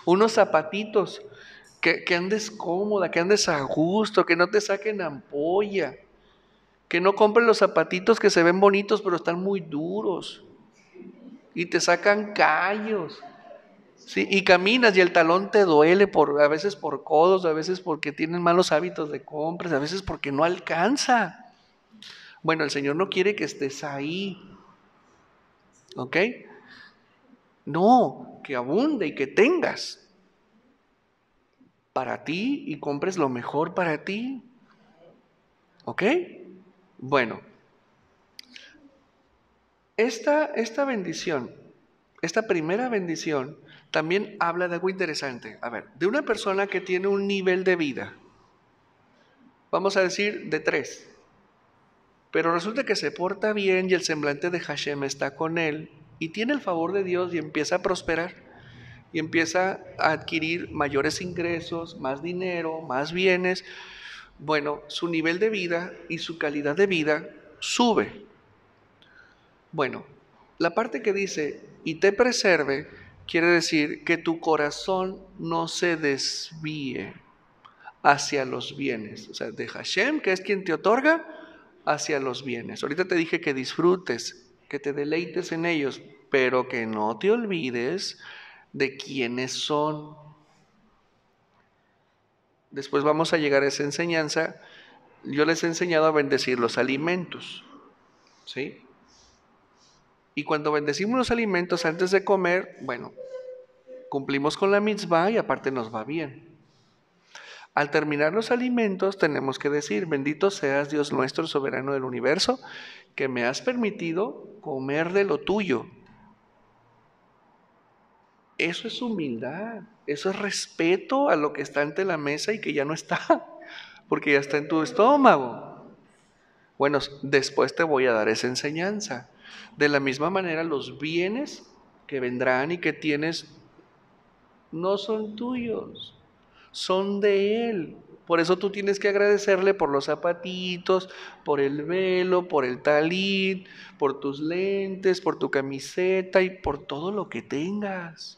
Speaker 1: Unos zapatitos que andes cómoda, que andes a gusto, que no te saquen ampolla, que no compres los zapatitos que se ven bonitos pero están muy duros y te sacan callos. Sí, y caminas y el talón te duele a veces por codos, a veces porque tienen malos hábitos de compras, a veces porque no alcanza. Bueno, el Señor no quiere que estés ahí, ¿ok? No, que abunde y que tengas para ti y compres lo mejor para ti, ¿ok? Bueno, esta bendición, esta primera bendición, también habla de algo interesante. A ver, de una persona que tiene un nivel de vida, vamos a decir de 3. Pero resulta que se porta bien y el semblante de Hashem está con él y tiene el favor de Dios y empieza a prosperar y empieza a adquirir mayores ingresos, más dinero, más bienes. Bueno, su nivel de vida y su calidad de vida sube. Bueno, la parte que dice y te preserve quiere decir que tu corazón no se desvíe hacia los bienes, o sea, de Hashem, que es quien te otorga, hacia los bienes. Ahorita te dije que disfrutes, que te deleites en ellos, pero que no te olvides de quiénes son. Después vamos a llegar a esa enseñanza. Yo les he enseñado a bendecir los alimentos, ¿sí? Y cuando bendecimos los alimentos antes de comer, bueno, cumplimos con la mitzvah y aparte nos va bien. Al terminar los alimentos tenemos que decir, bendito seas Dios nuestro, soberano del universo, que me has permitido comer de lo tuyo. Eso es humildad, eso es respeto a lo que está ante la mesa y que ya no está, porque ya está en tu estómago. Bueno, después te voy a dar esa enseñanza. De la misma manera, los bienes que vendrán y que tienes no son tuyos, son de Él. Por eso tú tienes que agradecerle por los zapatitos, por el velo, por el talit, por tus lentes, por tu camiseta y por todo lo que tengas.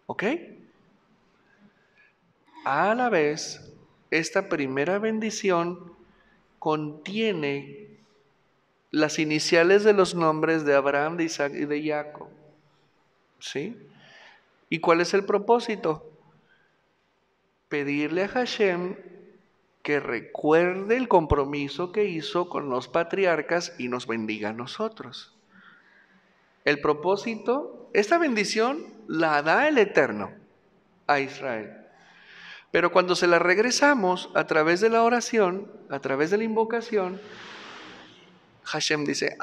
Speaker 1: ¿Ok? A la vez, esta primera bendición contiene las iniciales de los nombres de Abraham, de Isaac y de Jacob. ¿Sí? ¿Y cuál es el propósito? Pedirle a Hashem que recuerde el compromiso que hizo con los patriarcas y nos bendiga a nosotros. El propósito, esta bendición la da el Eterno a Israel. Pero cuando se la regresamos a través de la oración, a través de la invocación, Hashem dice,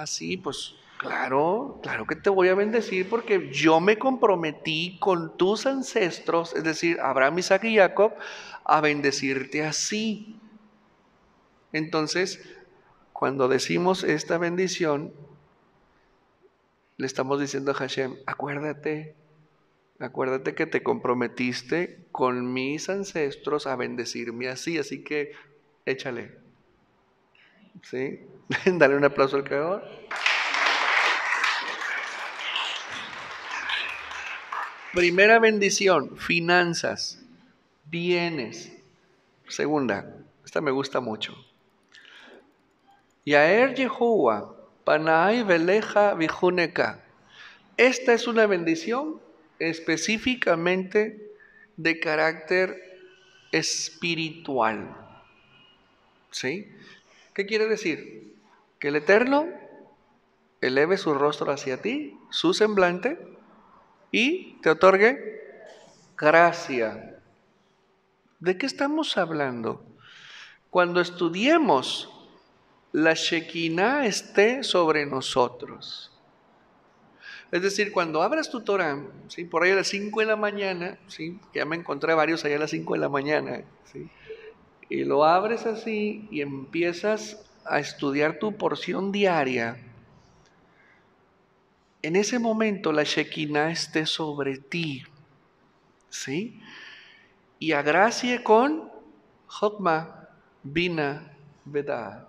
Speaker 1: sí, pues claro que te voy a bendecir porque yo me comprometí con tus ancestros, es decir, Abraham, Isaac y Jacob, a bendecirte así. Entonces, cuando decimos esta bendición, le estamos diciendo a Hashem, acuérdate que te comprometiste con mis ancestros a bendecirme así que échale. ¿Sí? Dale un aplauso al creador. Primera bendición, finanzas, bienes. Segunda, esta me gusta mucho. Yaer Yehowa, Panay Veleja Vijuneka. Esta es una bendición específicamente de carácter espiritual. ¿Sí? ¿Qué quiere decir? Que el Eterno eleve su rostro hacia ti, su semblante, y te otorgue gracia. ¿De qué estamos hablando? Cuando estudiemos, la Shekinah esté sobre nosotros. Es decir, cuando abras tu Torah, ¿sí? Por ahí a las 5 de la mañana, ¿sí? Ya me encontré varios allá a las 5 de la mañana, ¿sí? Y lo abres así y empiezas a estudiar tu porción diaria. En ese momento la Shekinah esté sobre ti, ¿sí? Y agracie con Chokmah, Bina, Vedad,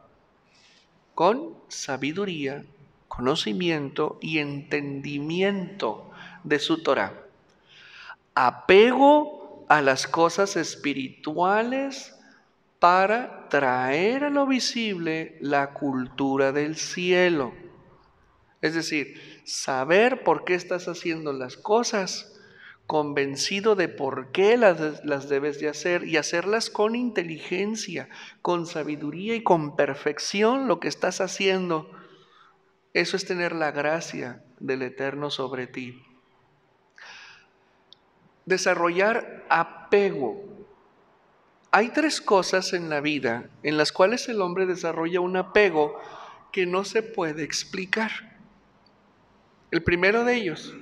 Speaker 1: con sabiduría, conocimiento y entendimiento de su Torah. Apego a las cosas espirituales para traer a lo visible la cultura del cielo. Es decir, saber por qué estás haciendo las cosas, convencido de por qué las debes de hacer y hacerlas con inteligencia, con sabiduría y con perfección lo que estás haciendo. Eso es tener la gracia del Eterno sobre ti. Desarrollar apego. Hay 3 cosas en la vida en las cuales el hombre desarrolla un apego que no se puede explicar. El primero de ellos,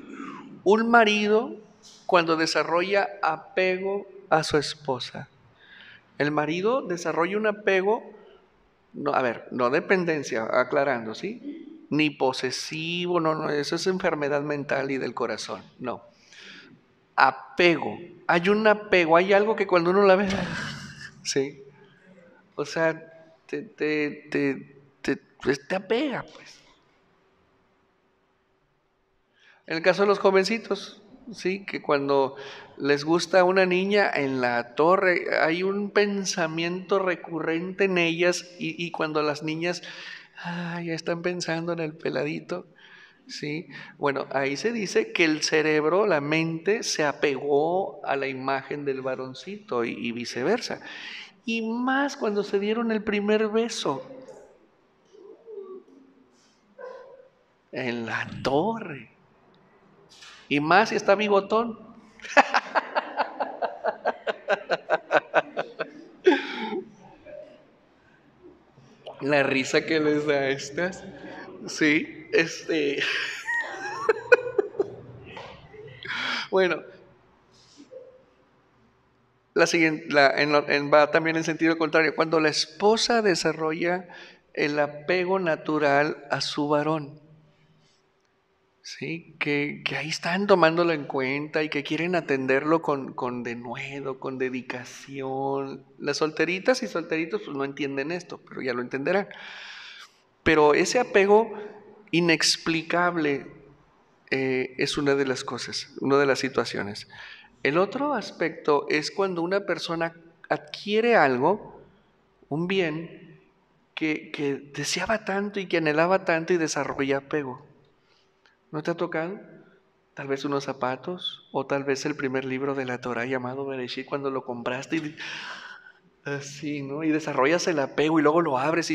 Speaker 1: un marido cuando desarrolla apego a su esposa. El marido desarrolla un apego, no dependencia, aclarando, ¿sí? Ni posesivo, no, eso es enfermedad mental y del corazón, no. Apego, hay un apego, hay algo que cuando uno la ve, ¿sí? O sea, te apega, pues. En el caso de los jovencitos, sí, que cuando les gusta una niña en la torre, hay un pensamiento recurrente en ellas y cuando las niñas ya están pensando en el peladito, sí. Bueno, ahí se dice que el cerebro, la mente, se apegó a la imagen del varoncito y viceversa. Y más cuando se dieron el primer beso en la torre. Y más si está bigotón. La risa que les da a estas. Sí, bueno, la siguiente, va también en sentido contrario. Cuando la esposa desarrolla el apego natural a su varón, ¿sí? Que ahí están tomándolo en cuenta y que quieren atenderlo con denuedo, con dedicación. Las solteritas y solteritos pues no entienden esto, pero ya lo entenderán. Pero ese apego inexplicable es una de las cosas, una de las situaciones. El otro aspecto es cuando una persona adquiere algo, un bien, que deseaba tanto y que anhelaba tanto y desarrolla apego. ¿No te ha tocado? Tal vez unos zapatos o tal vez el primer libro de la Torah llamado Bereshit cuando lo compraste y así, ¿no? Y desarrollas el apego y luego lo abres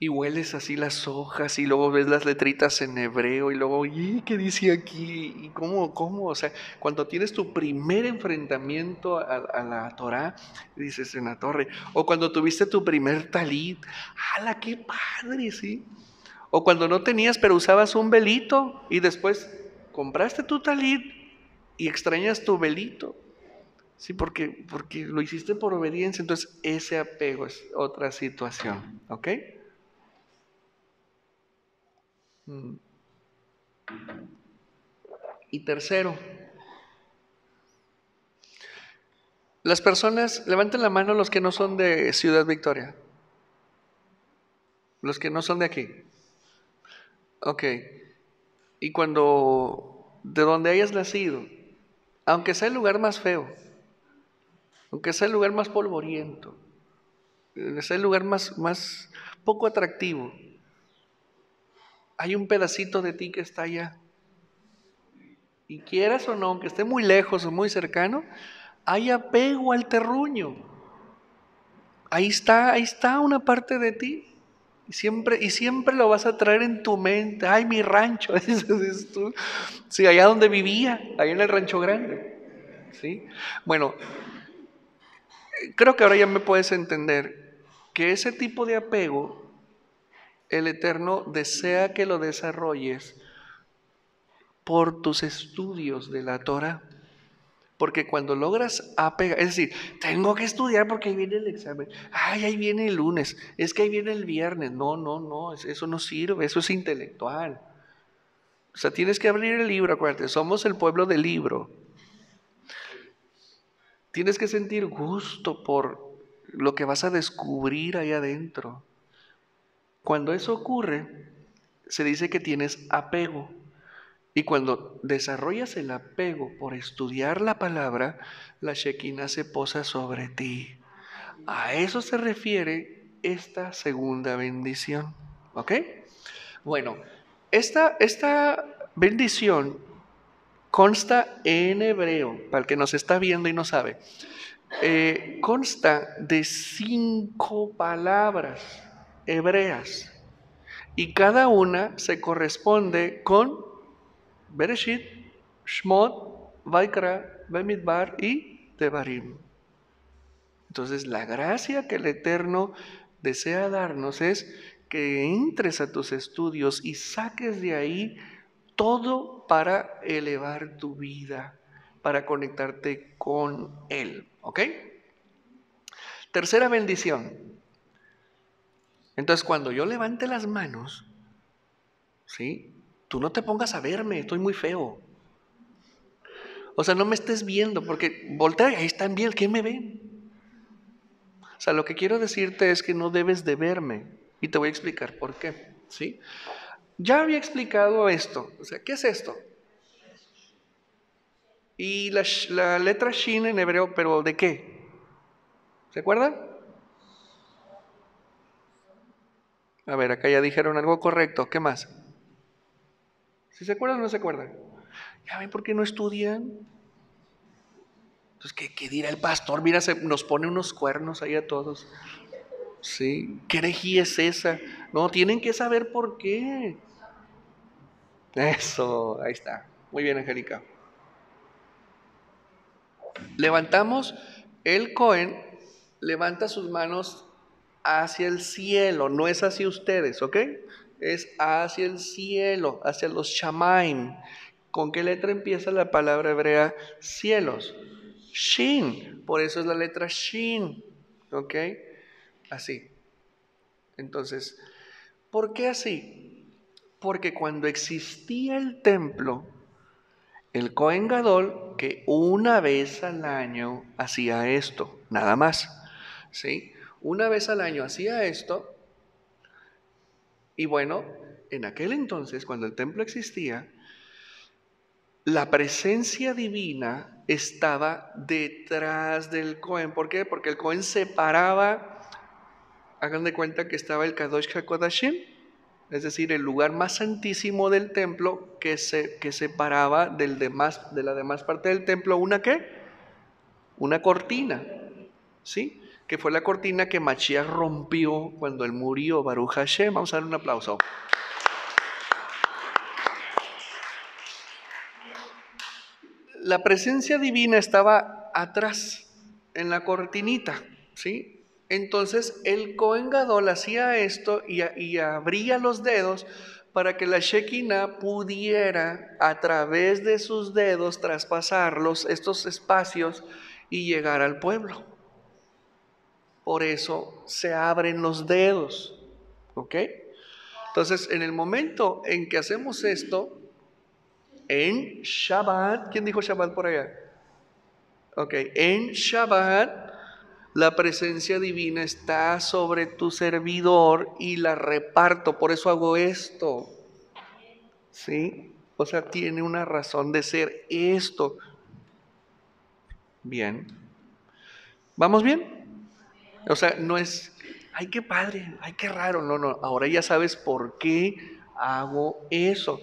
Speaker 1: y hueles así las hojas y luego ves las letritas en hebreo y luego, ¿y qué dice aquí? ¿Y cómo? O sea, cuando tienes tu primer enfrentamiento a la Torah, dices en la torre, o cuando tuviste tu primer talit, ¡hala, qué padre!, ¿sí? O cuando no tenías pero usabas un velito y después compraste tu talit y extrañas tu velito. Sí, porque lo hiciste por obediencia, entonces ese apego es otra situación, ¿ok? Mm. Y tercero, las personas, levanten la mano los que no son de Ciudad Victoria, los que no son de aquí, ok. Y de donde hayas nacido, aunque sea el lugar más feo, aunque sea el lugar más polvoriento, sea el lugar más poco atractivo, hay un pedacito de ti que está allá. Y quieras o no, aunque esté muy lejos o muy cercano, hay apego al terruño. Ahí está una parte de ti. Y siempre lo vas a traer en tu mente. Ay, mi rancho. Es tú. Sí, allá donde vivía, ahí en el Rancho Grande. ¿Sí? Bueno, creo que ahora ya me puedes entender que ese tipo de apego, el Eterno desea que lo desarrolles por tus estudios de la Torah. Porque cuando logras apegar, es decir, tengo que estudiar porque ahí viene el examen. Ay, ahí viene el lunes. Es que ahí viene el viernes. No, eso no sirve, eso es intelectual. O sea, tienes que abrir el libro, acuérdate, somos el pueblo del libro. Tienes que sentir gusto por lo que vas a descubrir ahí adentro. Cuando eso ocurre, se dice que tienes apego. Y cuando desarrollas el apego por estudiar la palabra, la Shekinah se posa sobre ti. A eso se refiere esta segunda bendición. ¿Ok? Bueno, esta bendición consta en hebreo, para el que nos está viendo y no sabe, consta de 5 palabras hebreas y cada una se corresponde con Bereshit, Shmot, Vaikra, Bemidbar y Devarim. Entonces, la gracia que el Eterno desea darnos es que entres a tus estudios y saques de ahí todo para elevar tu vida, para conectarte con Él. ¿Ok? Tercera bendición. Entonces, cuando yo levante las manos, ¿sí? Tú no te pongas a verme, estoy muy feo. O sea, no me estés viendo, porque voltea, ahí están bien, ¿quién me ve? O sea, lo que quiero decirte es que no debes de verme. Y te voy a explicar por qué, ¿sí? Ya había explicado esto. O sea, ¿qué es esto? Y la letra Shin en hebreo, ¿pero de qué? ¿Se acuerdan? A ver, acá ya dijeron algo correcto. ¿Qué más? ¿Sí se acuerdan o no se acuerdan? Ya ven por qué no estudian. Entonces, ¿qué dirá el pastor? Mira, nos pone unos cuernos ahí a todos. Sí, ¿qué herejía es esa? No, tienen que saber por qué. Eso, ahí está. Muy bien, Angélica. Levantamos, el Cohen levanta sus manos hacia el cielo, no es hacia ustedes, ¿ok? Es hacia el cielo, hacia los Shamaim. ¿Con qué letra empieza la palabra hebrea cielos? Shin, por eso es la letra Shin, ¿ok? Así. Entonces, ¿por qué así? Porque cuando existía el templo, el Cohen Gadol, que una vez al año hacía esto, nada más, ¿sí? Una vez al año hacía esto, y bueno, en aquel entonces, cuando el templo existía, la presencia divina estaba detrás del Cohen. ¿Por qué? Porque el Cohen separaba, hagan de cuenta que estaba el Kadosh HaKodashim, es decir, el lugar más santísimo del templo que separaba de la demás parte del templo, ¿una qué? Una cortina, ¿sí? Que fue la cortina que Mashiach rompió cuando él murió, Baruch Hashem. Vamos a darle un aplauso. La presencia divina estaba atrás, en la cortinita, ¿sí? Entonces el Cohen Gadol hacía esto y abría los dedos para que la Shekinah pudiera a través de sus dedos traspasarlos, estos espacios, y llegar al pueblo. Por eso se abren los dedos, ¿ok? Entonces, en el momento en que hacemos esto, en Shabbat, ¿quién dijo Shabbat por allá? Ok, en Shabbat la presencia divina está sobre tu servidor y la reparto, por eso hago esto, ¿sí? O sea, tiene una razón de ser esto. Bien, ¿vamos bien? O sea, no es, ay, qué padre, ay, qué raro, no, no, ahora ya sabes por qué hago eso.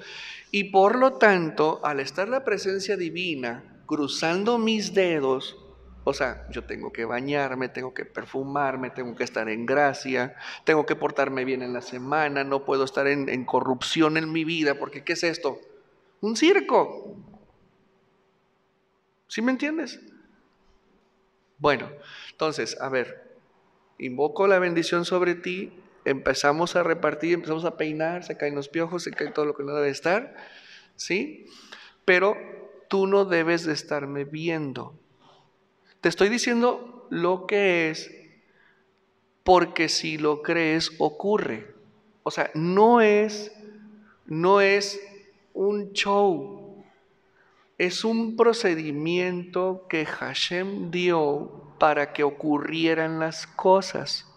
Speaker 1: Y por lo tanto, al estar la presencia divina cruzando mis dedos, o sea, yo tengo que bañarme, tengo que perfumarme, tengo que estar en gracia, tengo que portarme bien en la semana, no puedo estar en corrupción en mi vida, porque ¿qué es esto? Un circo. ¿Sí me entiendes? Bueno, entonces, a ver, invoco la bendición sobre ti, empezamos a repartir, empezamos a peinar, se caen los piojos, se cae todo lo que no debe estar, ¿sí? Pero tú no debes de estarme viendo. Te estoy diciendo lo que es, porque si lo crees, ocurre. O sea, no es un show, es un procedimiento que Hashem dio para que ocurrieran las cosas.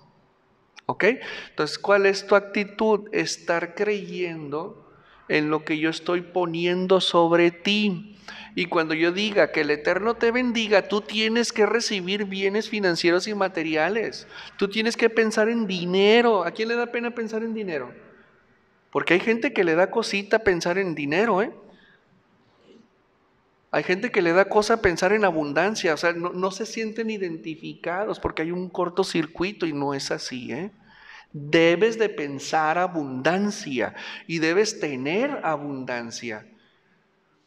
Speaker 1: ¿Ok? Entonces, ¿cuál es tu actitud? Estar creyendo en lo que yo estoy poniendo sobre ti. Y cuando yo diga que el Eterno te bendiga, tú tienes que recibir bienes financieros y materiales. Tú tienes que pensar en dinero. ¿A quién le da pena pensar en dinero? Porque hay gente que le da cosita pensar en dinero, ¿eh? Hay gente que le da cosa pensar en abundancia, o sea, no se sienten identificados porque hay un cortocircuito y no es así, ¿eh? Debes de pensar abundancia y debes tener abundancia.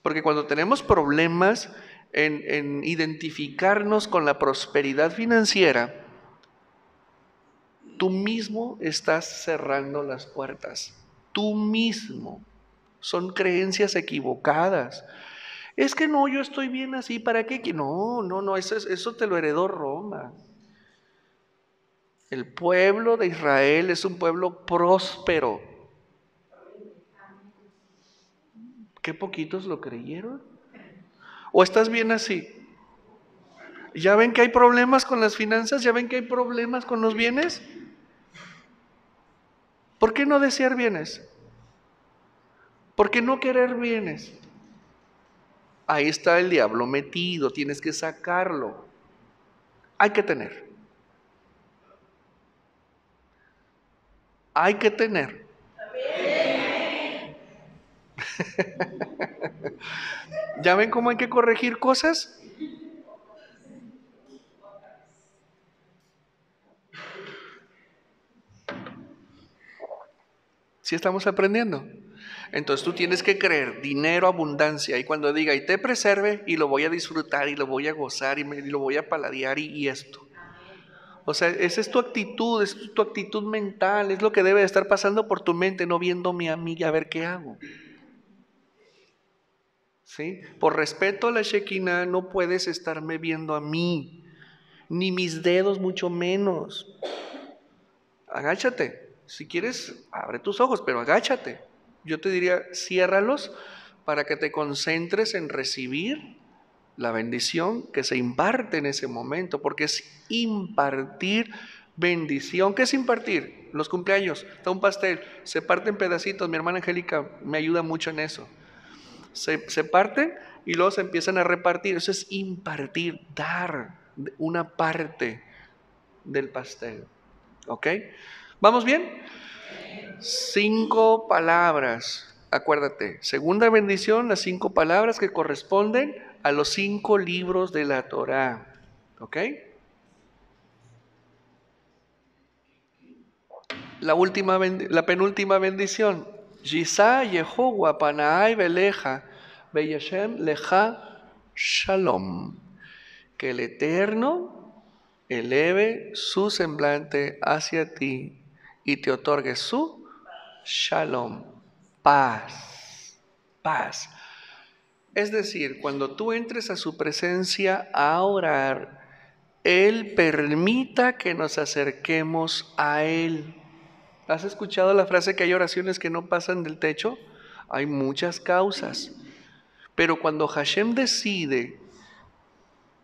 Speaker 1: Porque cuando tenemos problemas en identificarnos con la prosperidad financiera, tú mismo estás cerrando las puertas. Tú mismo. Son creencias equivocadas. Es que no, yo estoy bien así, ¿para qué? No, eso te lo heredó Roma. El pueblo de Israel es un pueblo próspero. ¿Qué poquitos lo creyeron? ¿O estás bien así? ¿Ya ven que hay problemas con las finanzas? ¿Ya ven que hay problemas con los bienes? ¿Por qué no desear bienes? ¿Por qué no querer bienes? Ahí está el diablo metido, tienes que sacarlo. Hay que tener. Hay que tener. ¿Ya ven cómo hay que corregir cosas? ¿Sí estamos aprendiendo? Entonces tú tienes que creer, dinero, abundancia, y cuando diga, y te preserve, y lo voy a disfrutar, y lo voy a gozar, y lo voy a paladear, y esto. O sea, esa es tu actitud, es tu actitud mental, es lo que debe de estar pasando por tu mente, no viéndome a mí a ver qué hago. ¿Sí? Por respeto a la Shekinah, no puedes estarme viendo a mí, ni mis dedos mucho menos. Agáchate. Si quieres, abre tus ojos, pero agáchate. Yo te diría, ciérralos para que te concentres en recibir la bendición que se imparte en ese momento, porque es impartir bendición. ¿Qué es impartir? Los cumpleaños, está un pastel, se parte en pedacitos, mi hermana Angélica me ayuda mucho en eso. Se parte y luego se empiezan a repartir, eso es impartir, dar una parte del pastel. ¿Ok? ¿Vamos bien? 5 palabras. Acuérdate, segunda bendición, las 5 palabras que corresponden a los 5 libros de la Torá. ¿Ok? La penúltima bendición. Yisa Yehová Panaai Beleja Beyashem Leja Shalom. Que el Eterno eleve su semblante hacia ti y te otorgue su Shalom. Paz. Paz. Es decir, cuando tú entres a su presencia a orar, Él permita que nos acerquemos a Él. ¿Has escuchado la frase que hay oraciones que no pasan del techo? Hay muchas causas. Pero cuando Hashem decide,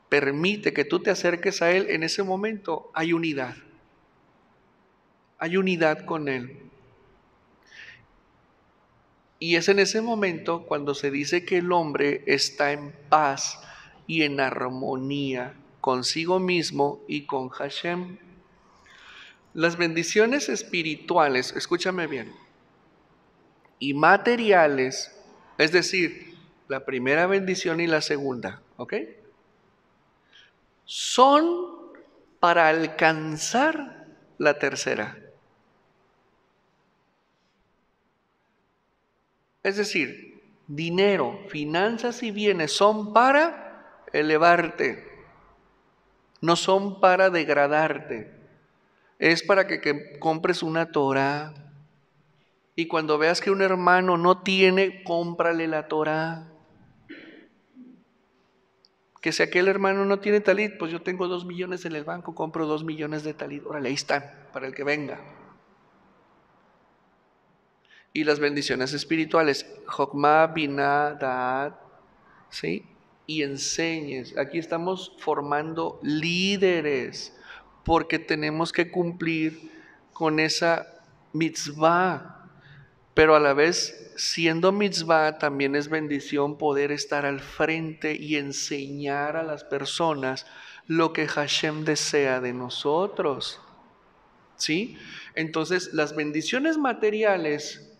Speaker 1: permite que tú te acerques a Él, en ese momento hay unidad. Hay unidad con Él. Y es en ese momento cuando se dice que el hombre está en paz y en armonía consigo mismo y con Hashem. Las bendiciones espirituales, escúchame bien, y materiales, es decir, la primera bendición y la segunda, ¿ok? Son para alcanzar la tercera. Es decir, dinero, finanzas y bienes son para elevarte, no son para degradarte. Es para que compres una Torá. Y cuando veas que un hermano no tiene, cómprale la Torá. Que si aquel hermano no tiene talit, pues yo tengo 2 millones en el banco, compro 2 millones de talit. Órale, ahí están, para el que venga. Y las bendiciones espirituales, Jokma, Binah, Da'at, ¿sí? Y enseñes. Aquí estamos formando líderes, porque tenemos que cumplir con esa mitzvah. pero a la vez, siendo mitzvah, también es bendición poder estar al frente y enseñar a las personas lo que Hashem desea de nosotros. ¿Sí? Entonces, las bendiciones materiales,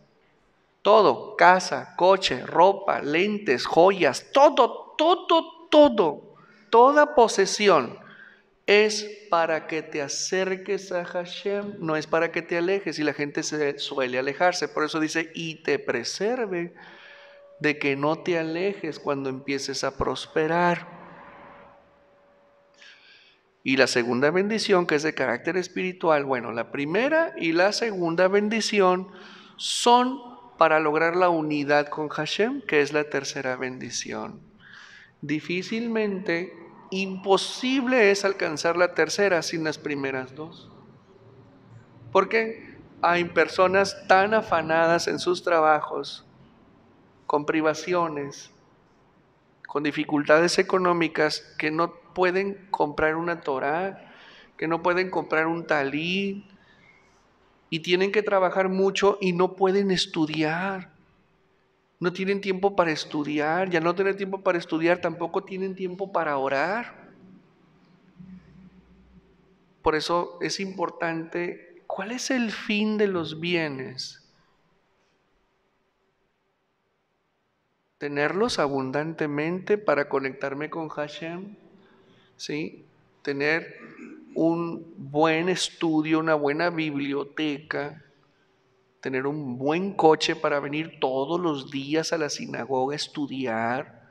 Speaker 1: todo, casa, coche, ropa, lentes, joyas, todo, toda posesión es para que te acerques a Hashem, no es para que te alejes, y la gente se suele alejarse. Por eso dice, y te preserve de que no te alejes cuando empieces a prosperar. Y la segunda bendición, que es de carácter espiritual, bueno, la primera y la segunda bendición son para lograr la unidad con Hashem, que es la tercera bendición. Difícilmente, imposible es alcanzar la tercera sin las primeras dos. Porque hay personas tan afanadas en sus trabajos, con privaciones, con dificultades económicas, que no pueden comprar una Torá, que no pueden comprar un talí, y tienen que trabajar mucho y no pueden estudiar. No tienen tiempo para estudiar, ya no tienen tiempo para estudiar, tampoco tienen tiempo para orar. Por eso es importante, ¿cuál es el fin de los bienes? Tenerlos abundantemente para conectarme con Hashem, ¿sí? Tener un buen estudio, una buena biblioteca, tener un buen coche para venir todos los días a la sinagoga a estudiar.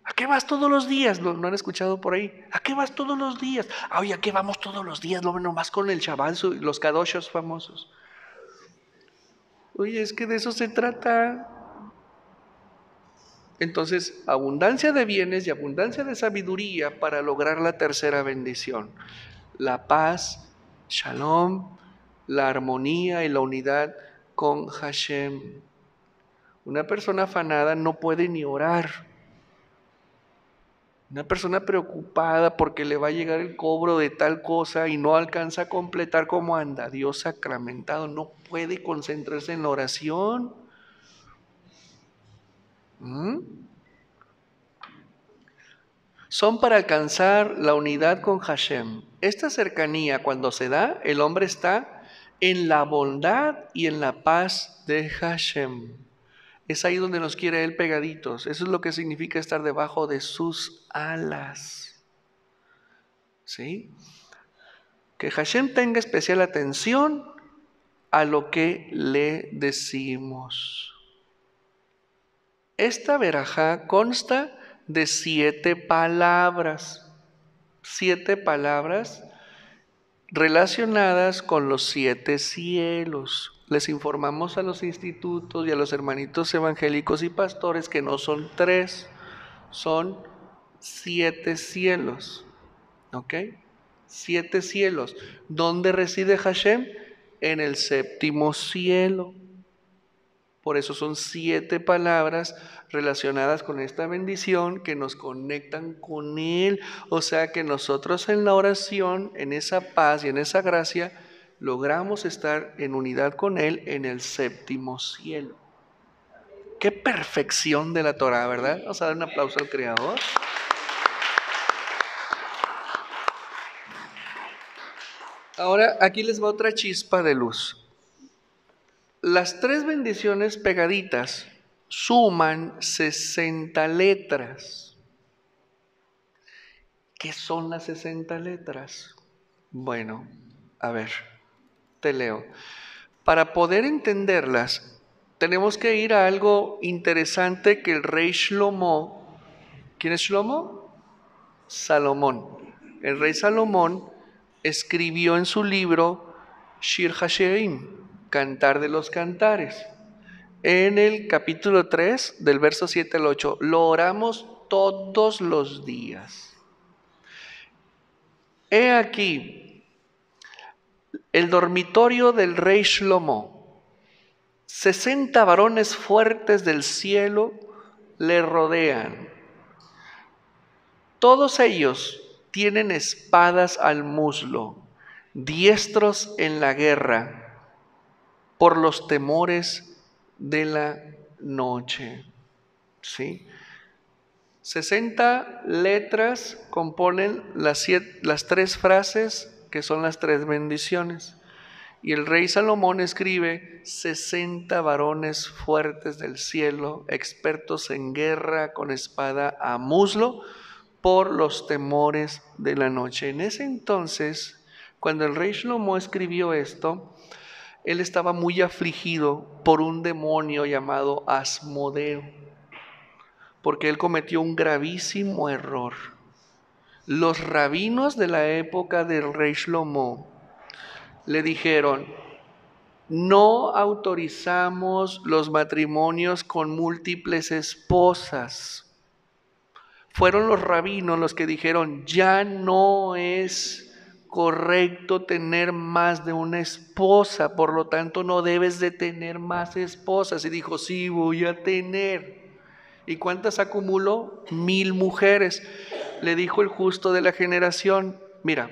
Speaker 1: ¿A qué vas todos los días? ¿No han escuchado por ahí? ¿A qué vas todos los días? Oye, ¿a qué vamos todos los días? No, nomás con el Shabbat, los kadoshos famosos. Oye, es que de eso se trata. Entonces, abundancia de bienes y abundancia de sabiduría para lograr la tercera bendición. La paz, shalom, la armonía y la unidad con Hashem. Una persona afanada no puede ni orar. Una persona preocupada porque le va a llegar el cobro de tal cosa y no alcanza a completar cómo anda Dios sacramentado, no puede concentrarse en la oración. Son para alcanzar la unidad con Hashem. Esta cercanía, cuando se da, el hombre está en la bondad y en la paz de Hashem. Es ahí donde nos quiere Él pegaditos. Eso es lo que significa estar debajo de sus alas. ¿Sí? Que Hashem tenga especial atención a lo que le decimos. Esta verajá consta de 7 palabras. 7 palabras relacionadas con los 7 cielos. Les informamos a los institutos y a los hermanitos evangélicos y pastores que no son 3, son 7 cielos. ¿Ok? 7 cielos. ¿Dónde reside Hashem? En el 7º cielo. Por eso son 7 palabras relacionadas con esta bendición que nos conectan con Él. O sea que nosotros en la oración, en esa paz y en esa gracia, logramos estar en unidad con Él en el 7º cielo. Qué perfección de la Torah, ¿verdad? Vamos a dar un aplauso al Creador. Ahora aquí les va otra chispa de luz. Las 3 bendiciones pegaditas suman 60 letras. ¿Qué son las 60 letras? Bueno, a ver, te leo. Para poder entenderlas, tenemos que ir a algo interesante que el rey Shlomo, ¿quién es Shlomo? Salomón. El rey Salomón escribió en su libro Shir HaShirim, Cantar de los Cantares. En el capítulo 3, del verso 7 al 8, lo oramos todos los días. He aquí el dormitorio del rey Shlomo. 60 varones fuertes del cielo le rodean. Todos ellos tienen espadas al muslo, diestros en la guerra, por los temores de la noche. ¿Sí? 60 letras componen las 3 frases que son las 3 bendiciones. Y el rey Salomón escribe 60 varones fuertes del cielo, expertos en guerra con espada a muslo, por los temores de la noche. En ese entonces, cuando el rey Shlomo escribió esto, él estaba muy afligido por un demonio llamado Asmodeo, porque él cometió un gravísimo error. Los rabinos de la época del rey Shlomo le dijeron: no autorizamos los matrimonios con múltiples esposas. Fueron los rabinos los que dijeron: ya no es correcto tener más de una esposa, por lo tanto no debes de tener más esposas. Y dijo: sí, voy a tener. ¿Y cuántas acumuló? 1000 mujeres. Le dijo el justo de la generación: mira,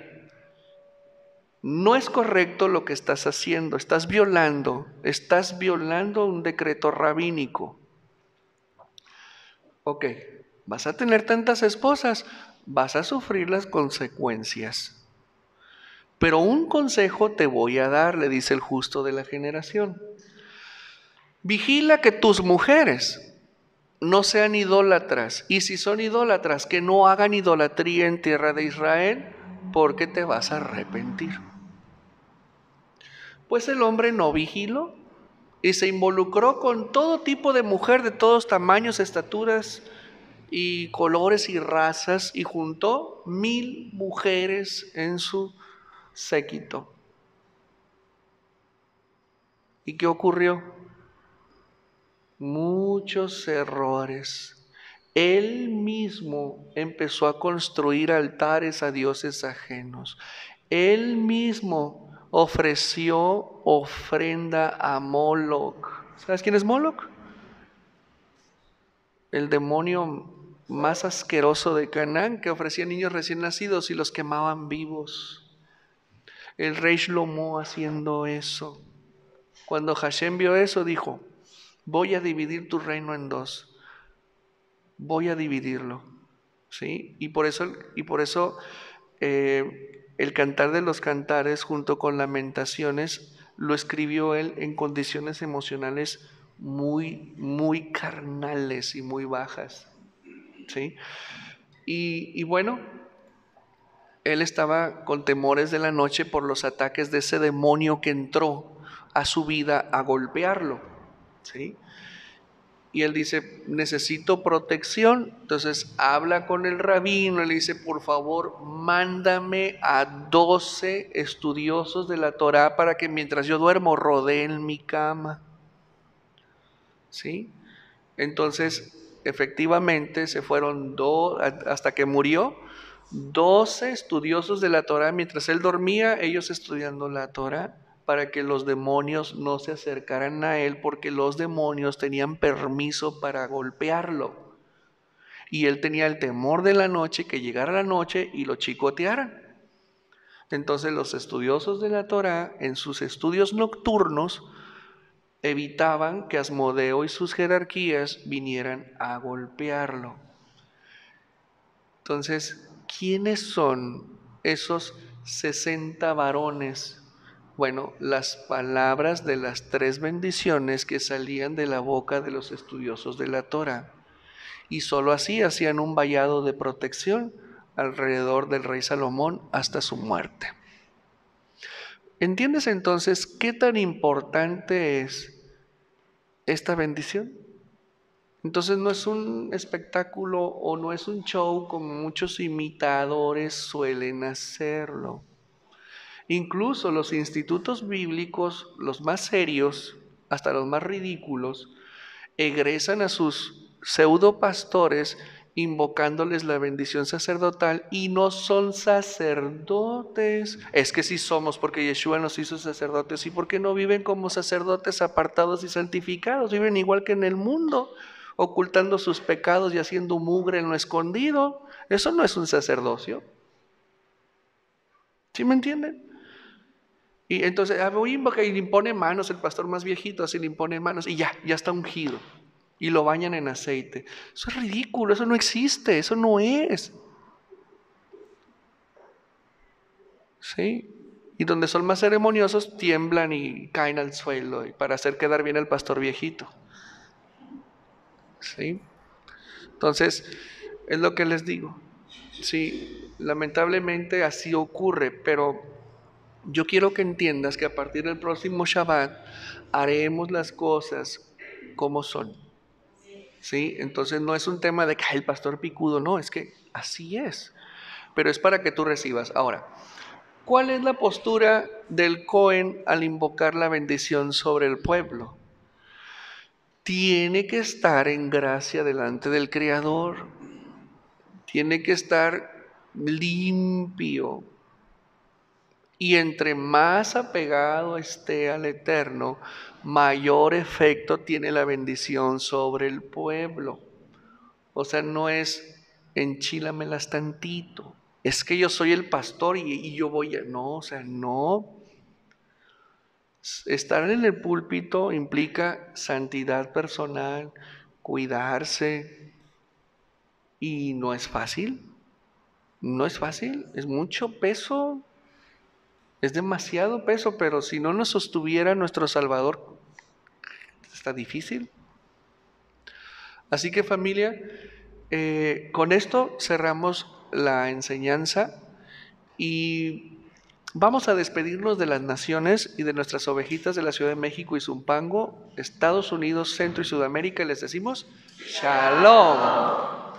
Speaker 1: no es correcto lo que estás haciendo, estás violando un decreto rabínico. Ok, vas a tener tantas esposas, vas a sufrir las consecuencias. Pero un consejo te voy a dar, le dice el justo de la generación. Vigila que tus mujeres no sean idólatras, y si son idólatras, que no hagan idolatría en tierra de Israel, porque te vas a arrepentir. Pues el hombre no vigiló y se involucró con todo tipo de mujer de todos tamaños, estaturas y colores y razas, y juntó 1000 mujeres en su séquito. ¿Y qué ocurrió? Muchos errores. Él mismo empezó a construir altares a dioses ajenos. Él mismo ofreció ofrenda a Moloch. ¿Sabes quién es Moloch? El demonio más asqueroso de Canaán, que ofrecía niños recién nacidos y los quemaban vivos. El rey Shlomo haciendo eso. Cuando Hashem vio eso, dijo: voy a dividir tu reino en 2. Voy a dividirlo. ¿Sí? Y por eso el Cantar de los Cantares, junto con Lamentaciones, lo escribió él en condiciones emocionales muy, muy carnales y muy bajas. ¿Sí? Y bueno, él estaba con temores de la noche por los ataques de ese demonio que entró a su vida a golpearlo. ¿Sí? Y él dice: necesito protección. Entonces habla con el rabino y le dice: por favor, mándame a 12 estudiosos de la Torá para que mientras yo duermo rodeen mi cama. ¿Sí? Entonces, efectivamente, se fueron hasta que murió, 12 estudiosos de la Torá. Mientras él dormía, ellos estudiando la Torá, para que los demonios no se acercaran a él, porque los demonios tenían permiso para golpearlo. Y él tenía el temor de la noche, que llegara la noche y lo chicotearan. Entonces los estudiosos de la Torá, en sus estudios nocturnos, evitaban que Asmodeo y sus jerarquías vinieran a golpearlo. Entonces, ¿quiénes son esos 60 varones? Bueno, las palabras de las 3 bendiciones que salían de la boca de los estudiosos de la Torá. Y solo así hacían un vallado de protección alrededor del rey Salomón hasta su muerte. ¿Entiendes entonces qué tan importante es esta bendición? Entonces no es un espectáculo o no es un show como muchos imitadores suelen hacerlo. Incluso los institutos bíblicos, los más serios, hasta los más ridículos, egresan a sus pseudo pastores invocándoles la bendición sacerdotal, y no son sacerdotes. Es que sí somos, porque Yeshua nos hizo sacerdotes. ¿Y por qué no viven como sacerdotes apartados y santificados? Viven igual que en el mundo, ocultando sus pecados y haciendo mugre en lo escondido. Eso no es un sacerdocio. ¿Sí me entienden? Y entonces, voy a invocar y le impone manos, el pastor más viejito, así le impone manos y ya está ungido. Y lo bañan en aceite. Eso es ridículo, eso no existe, eso no es. ¿Sí? Y donde son más ceremoniosos, tiemblan y caen al suelo para hacer quedar bien al pastor viejito. ¿Sí? Entonces, es lo que les digo. Sí, lamentablemente así ocurre, pero yo quiero que entiendas que a partir del próximo Shabbat haremos las cosas como son. ¿Sí? Entonces no es un tema de que el pastor picudo, no, es que así es. Pero es para que tú recibas. Ahora, ¿cuál es la postura del Cohen al invocar la bendición sobre el pueblo? Tiene que estar en gracia delante del Creador. Tiene que estar limpio. Y entre más apegado esté al Eterno, mayor efecto tiene la bendición sobre el pueblo. O sea, no es enchílamelas tantito. Es que yo soy el pastor y yo voy a... No, o sea, no. Estar en el púlpito implica santidad personal, cuidarse. Y no es fácil. No es fácil. Es mucho peso. Es demasiado peso, pero si no nos sostuviera nuestro Salvador, está difícil. Así que familia, con esto cerramos la enseñanza y vamos a despedirnos de las naciones y de nuestras ovejitas de la Ciudad de México y Zumpango, Estados Unidos, Centro y Sudamérica, y les decimos Shalom.